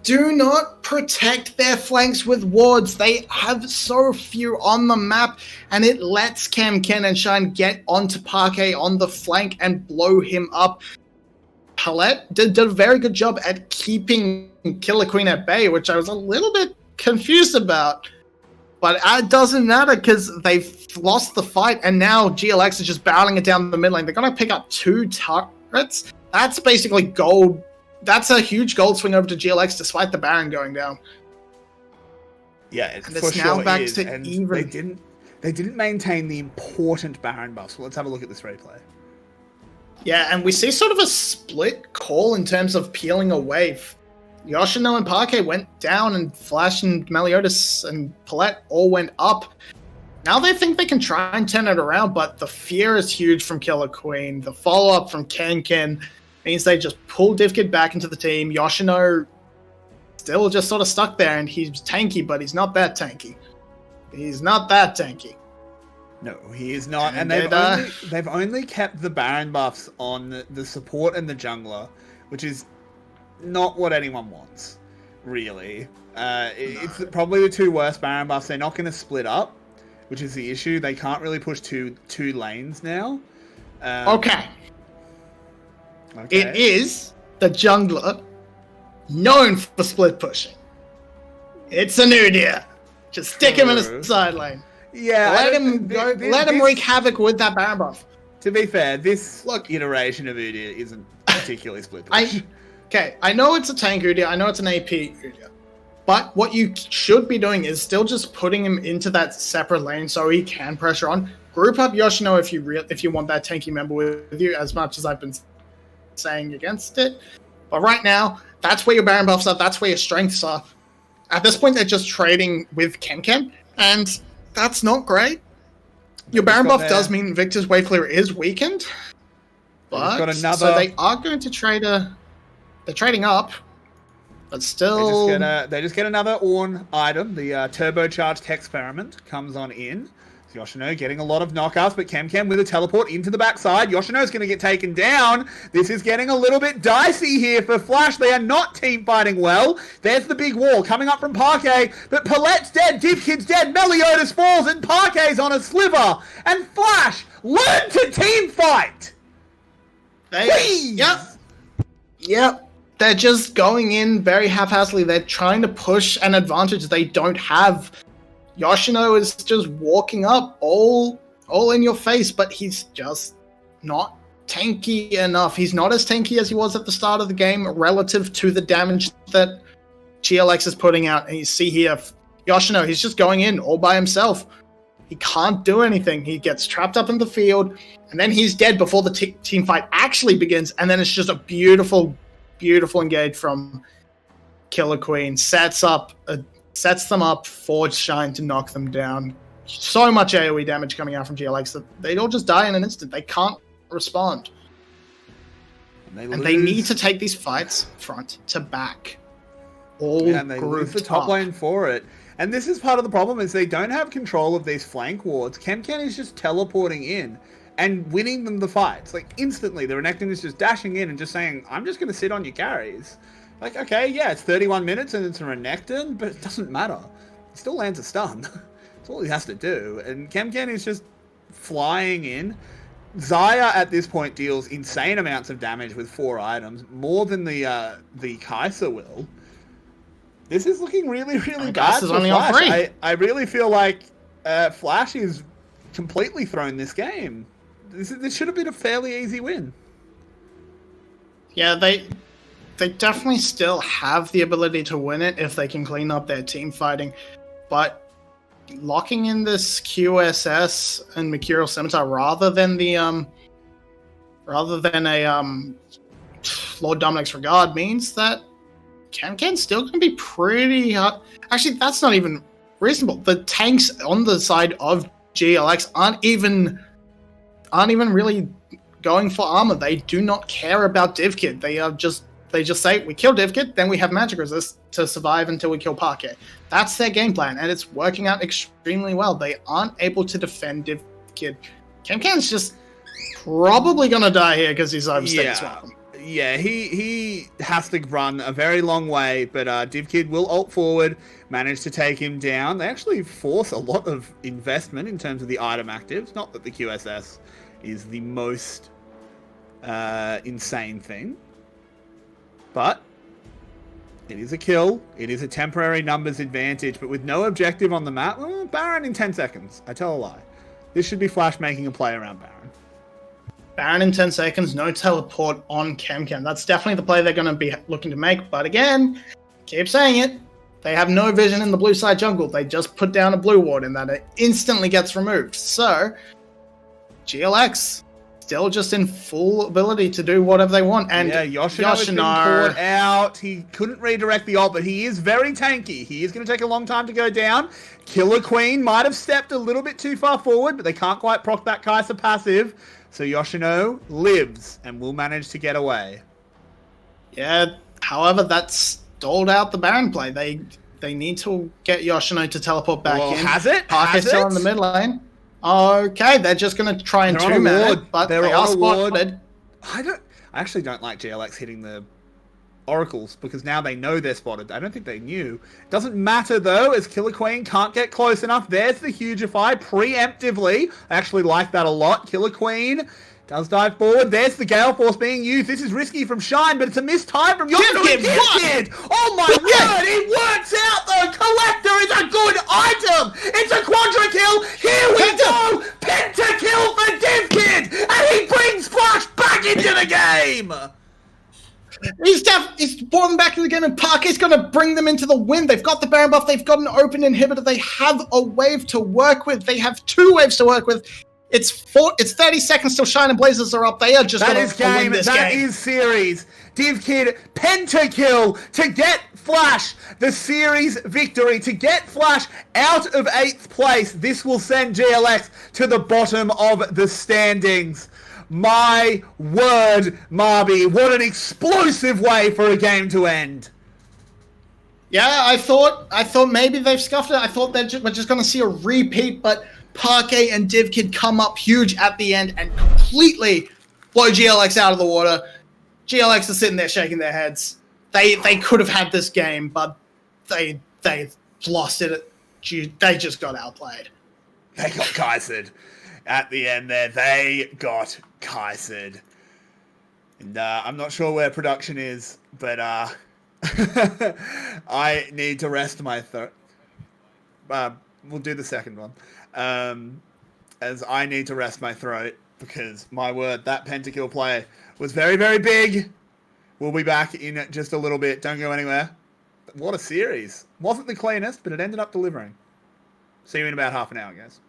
do not protect their flanks with wards. They have so few on the map, and it lets Ken and Shine get onto Parquet on the flank and blow him up. Palette did a very good job at keeping Killer Queen at bay, which I was a little bit confused about. But it doesn't matter because they've lost the fight, and now GLX is just barreling it down the mid lane. They're going to pick up 2 turrets. That's basically gold. That's a huge gold swing over to GLX despite the Baron going down. Yeah, it's for now sure back is. to And even. They didn't maintain the important Baron buffs. So let's have a look at this replay. Yeah, and we see sort of a split call in terms of peeling away. Yoshino and Parquet went down, and Flash and Meliodas and Palette all went up. Now they think they can try and turn it around, but the fear is huge from Killer Queen. The follow-up from Ken means they just pull DivKid back into the team. Yoshino still just sort of stuck there, and he's tanky, but he's not that tanky. He's not that tanky. No, he is not. And they've only kept the Baron buffs on the support and the jungler, which is not what anyone wants, really. It's probably the 2 worst Baron buffs. They're not going to split up, which is the issue. They can't really push two lanes now. Okay. It is the jungler known for split pushing. It's Anudia. Just stick him in a side lane. Yeah. Let him go. Let him wreak havoc with that Baron buff. To be fair, this iteration of Udia isn't particularly split push. I know it's a tank Udia. I know it's an AP Udia. But what you should be doing is still just putting him into that separate lane so he can pressure on. Group up Yoshino if you want that tanky member with you, as much as I've been saying against it. But right now, that's where your Baron buffs are. That's where your strengths are. At this point, they're just trading with Ken, and that's not great. Your Baron buff does mean Victor's wave clear is weakened. But so they are going to trade they're trading up. But still... They just get another Ornn item. The turbocharged experiment comes on in. So Yoshino getting a lot of knockouts, but Kem with a teleport into the backside. Yoshino's going to get taken down. This is getting a little bit dicey here for Flash. They are not team fighting well. There's the big wall coming up from Parquet, but Palette's dead, DivKid's dead, Meliodas falls, and Parquet's on a sliver. And Flash, learn to team fight! Please! Yep. They're just going in very haphazardly. They're trying to push an advantage they don't have. Yoshino is just walking up all in your face, but he's just not tanky enough. He's not as tanky as he was at the start of the game relative to the damage that GLX is putting out. And you see here, Yoshino, he's just going in all by himself. He can't do anything. He gets trapped up in the field, and then he's dead before the team fight actually begins. And then it's just a beautiful engage from Killer Queen. Sets them up for Shine to knock them down. So much AoE damage coming out from GLX that they'd all just die in an instant. They can't respond. And they need to take these fights front to back. And they lose the top lane for it. And this is part of the problem, is they don't have control of these flank wards. Kem is just teleporting in and winning them the fights. Like, instantly, the Renekton is just dashing in and just saying, I'm just going to sit on your carries. Like, okay, yeah, it's 31 minutes and it's a Renekton, but it doesn't matter. He still lands a stun. That's all he has to do. And Kem is just flying in. Xayah at this point deals insane amounts of damage with 4 items, more than the Kai'Sa will. This is looking really bad for Flash. I really feel like Flash is completely thrown this game. This should have been a fairly easy win. Yeah, they definitely still have the ability to win it if they can clean up their team fighting, but locking in this QSS and Mercurial Scimitar rather than a Lord Dominic's Regard means that Kem still going to be pretty hard. Actually, that's not even reasonable. The tanks on the side of GLX aren't even really going for armor. They do not care about DivKid. They just say, we kill DivKid, then we have magic resist to survive until we kill Parquet. That's their game plan, and it's working out extremely well. They aren't able to defend DivKid. Kem just probably going to die here because he's overstayed his welcome. Yeah, he has to run a very long way, but DivKid will ult forward, manage to take him down. They actually force a lot of investment in terms of the item actives. Not that the QSS is the most insane thing, but it is a kill. It is a temporary numbers advantage, but with no objective on the map, Baron in 10 seconds. I tell a lie. This should be Flash making a play around Baron. Baron in 10 seconds, no teleport on Kem. That's definitely the play they're going to be looking to make. But again, keep saying it, they have no vision in the blue side jungle. They just put down a blue ward and that it instantly gets removed. So, GLX still just in full ability to do whatever they want. And yeah, Yoshino has been poured out. He couldn't redirect the ult, but he is very tanky. He is going to take a long time to go down. Killer Queen might have stepped a little bit too far forward, but they can't quite proc that Kai'Sa passive. So Yoshino lives and will manage to get away. Yeah, however, that stalled out the Baron play. They need to get Yoshino to teleport back in. Has it? Parker's still in the mid lane. Okay, they're just going to try and two-man it, but they are spotted. I actually don't like GLX hitting the oracles, because now they know they're spotted. I don't think they knew. Doesn't matter, though, as Killer Queen can't get close enough. There's the Hugify preemptively. I actually like that a lot. Killer Queen does dive forward. There's the Gale Force being used. This is risky from Shine, but it's a missed time from DivKid. Oh my word, it works out, though. Collector is a good item. It's a quadra kill. Here we go. Pentakill for DivKid, and he brings Flash back into the game. He's brought them back to the game, and Parker's going to bring them into the win. They've got the Baron buff. They've got an open inhibitor. They have a wave to work with. They have 2 waves to work with. It's 30 seconds till Shine and Blazers are up. They are just going to win this game. That is series. DivKid pentakill to get Flash the series victory, to get Flash out of 8th place. This will send GLX to the bottom of the standings. My word, Marby, what an explosive way for a game to end. Yeah, I thought maybe they've scuffed it. I thought we're just going to see a repeat, but Parquet and Div Kid come up huge at the end and completely blow GLX out of the water. GLX are sitting there shaking their heads. They could have had this game, but they lost it. They just got outplayed. They got Kaisered at the end there. They got Kaisered. And I'm not sure where production is, but I need to rest my throat. We'll do the second one. As I need to rest my throat because, my word, that pentakill play was very, very big. We'll be back in just a little bit. Don't go anywhere. What a series. Wasn't the cleanest, but it ended up delivering. See you in about half an hour, guys.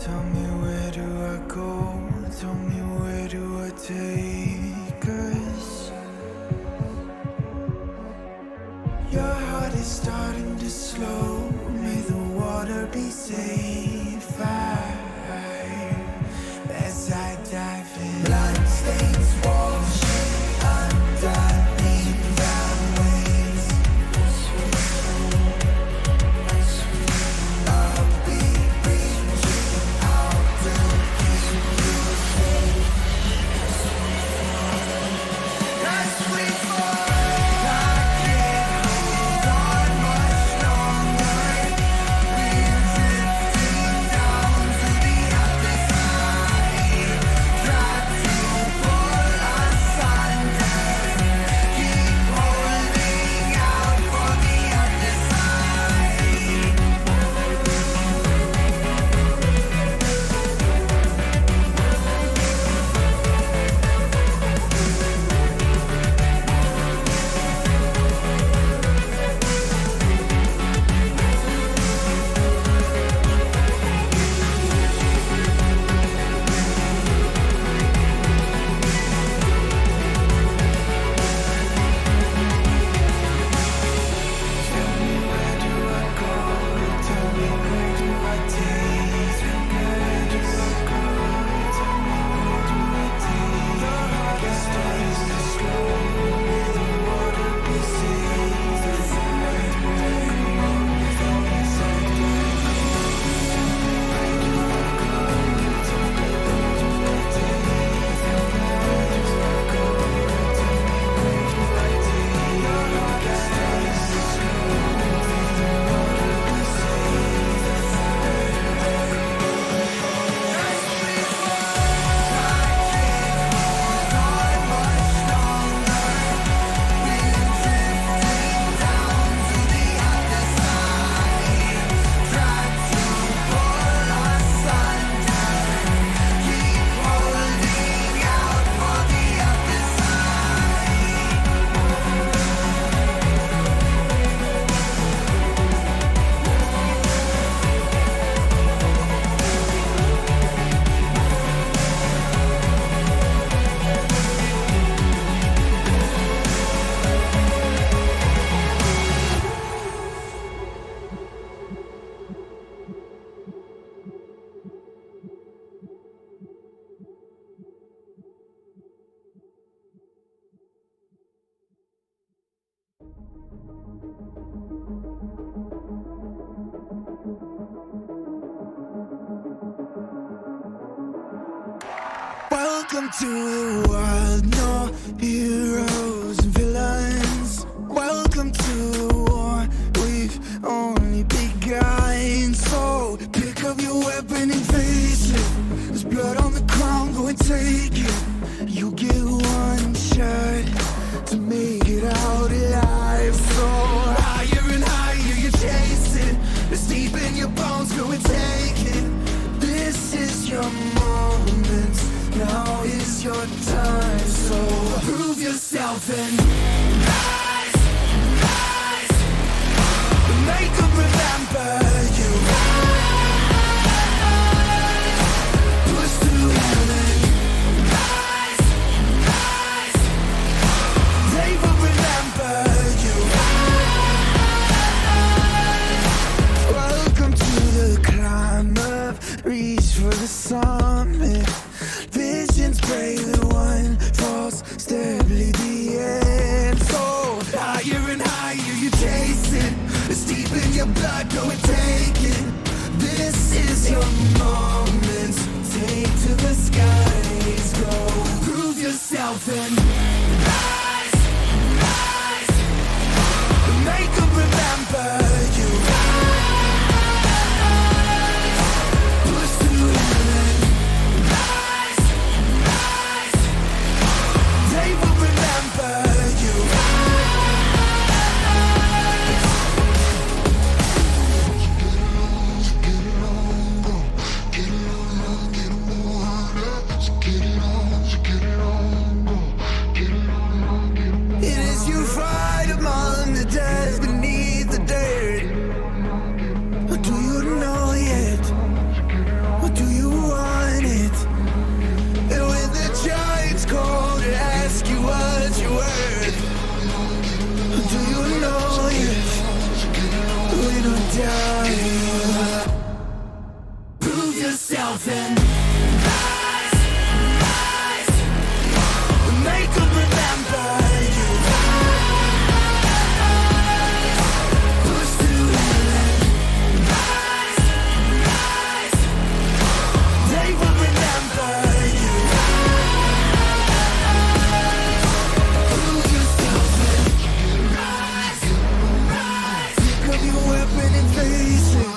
Tell me where do I go? Tell me where do I take us? Your heart is starting to slow. May the water be safe. As I dive in, blood stains washing underneath the waves. I'll be reaching out to keep you safe. As we fall, I can't hold on much longer. We're drifting down to the other side. Try to pull us under. Keep holding out for the other side. Tell me where do I go? Tell me where do I take? Where do I go? Tell me where do I take? The heart stays slow. May the water be safe. Where do I go? Tell me where do I go? Where do I go? Tell me where do I take? Where do I go? Tell me where do I take? The heart stays slow. May the water be safe. As we fall, I can't hold on much longer. We're drifting down to the other side. Try to pull us under. Keep holding out for the other side. Welcome to the world, no heroes and villains. Welcome to the war, we've only begun. So pick up your weapon and face it. There's blood on the ground, go and take it. You get one shot to make it out alive. So higher and higher you're chasing. It's deep in your bones, go and take it. This is your moment. Now is your time, so prove yourself and rise, rise. Make them remember you. Push through heaven. Rise, rise. They will remember you. Welcome to the climb up. Reach for the summit. Visions pray the one falls, steadily the end. So higher and higher you're chasing. It's deep in your blood, go and take it. This is your moment. Take to the skies, go. Prove yourself and rise, rise. Make them remember you. Push through heaven. Rise, rise. They will remember you. Get it on, go. Get it on, get it on, go. Get die. Prove yourself and rise, rise. Make them remember you. Push through and rise, rise. They will remember you. Prove yourself and rise, rise. Pick up your weapon and face it.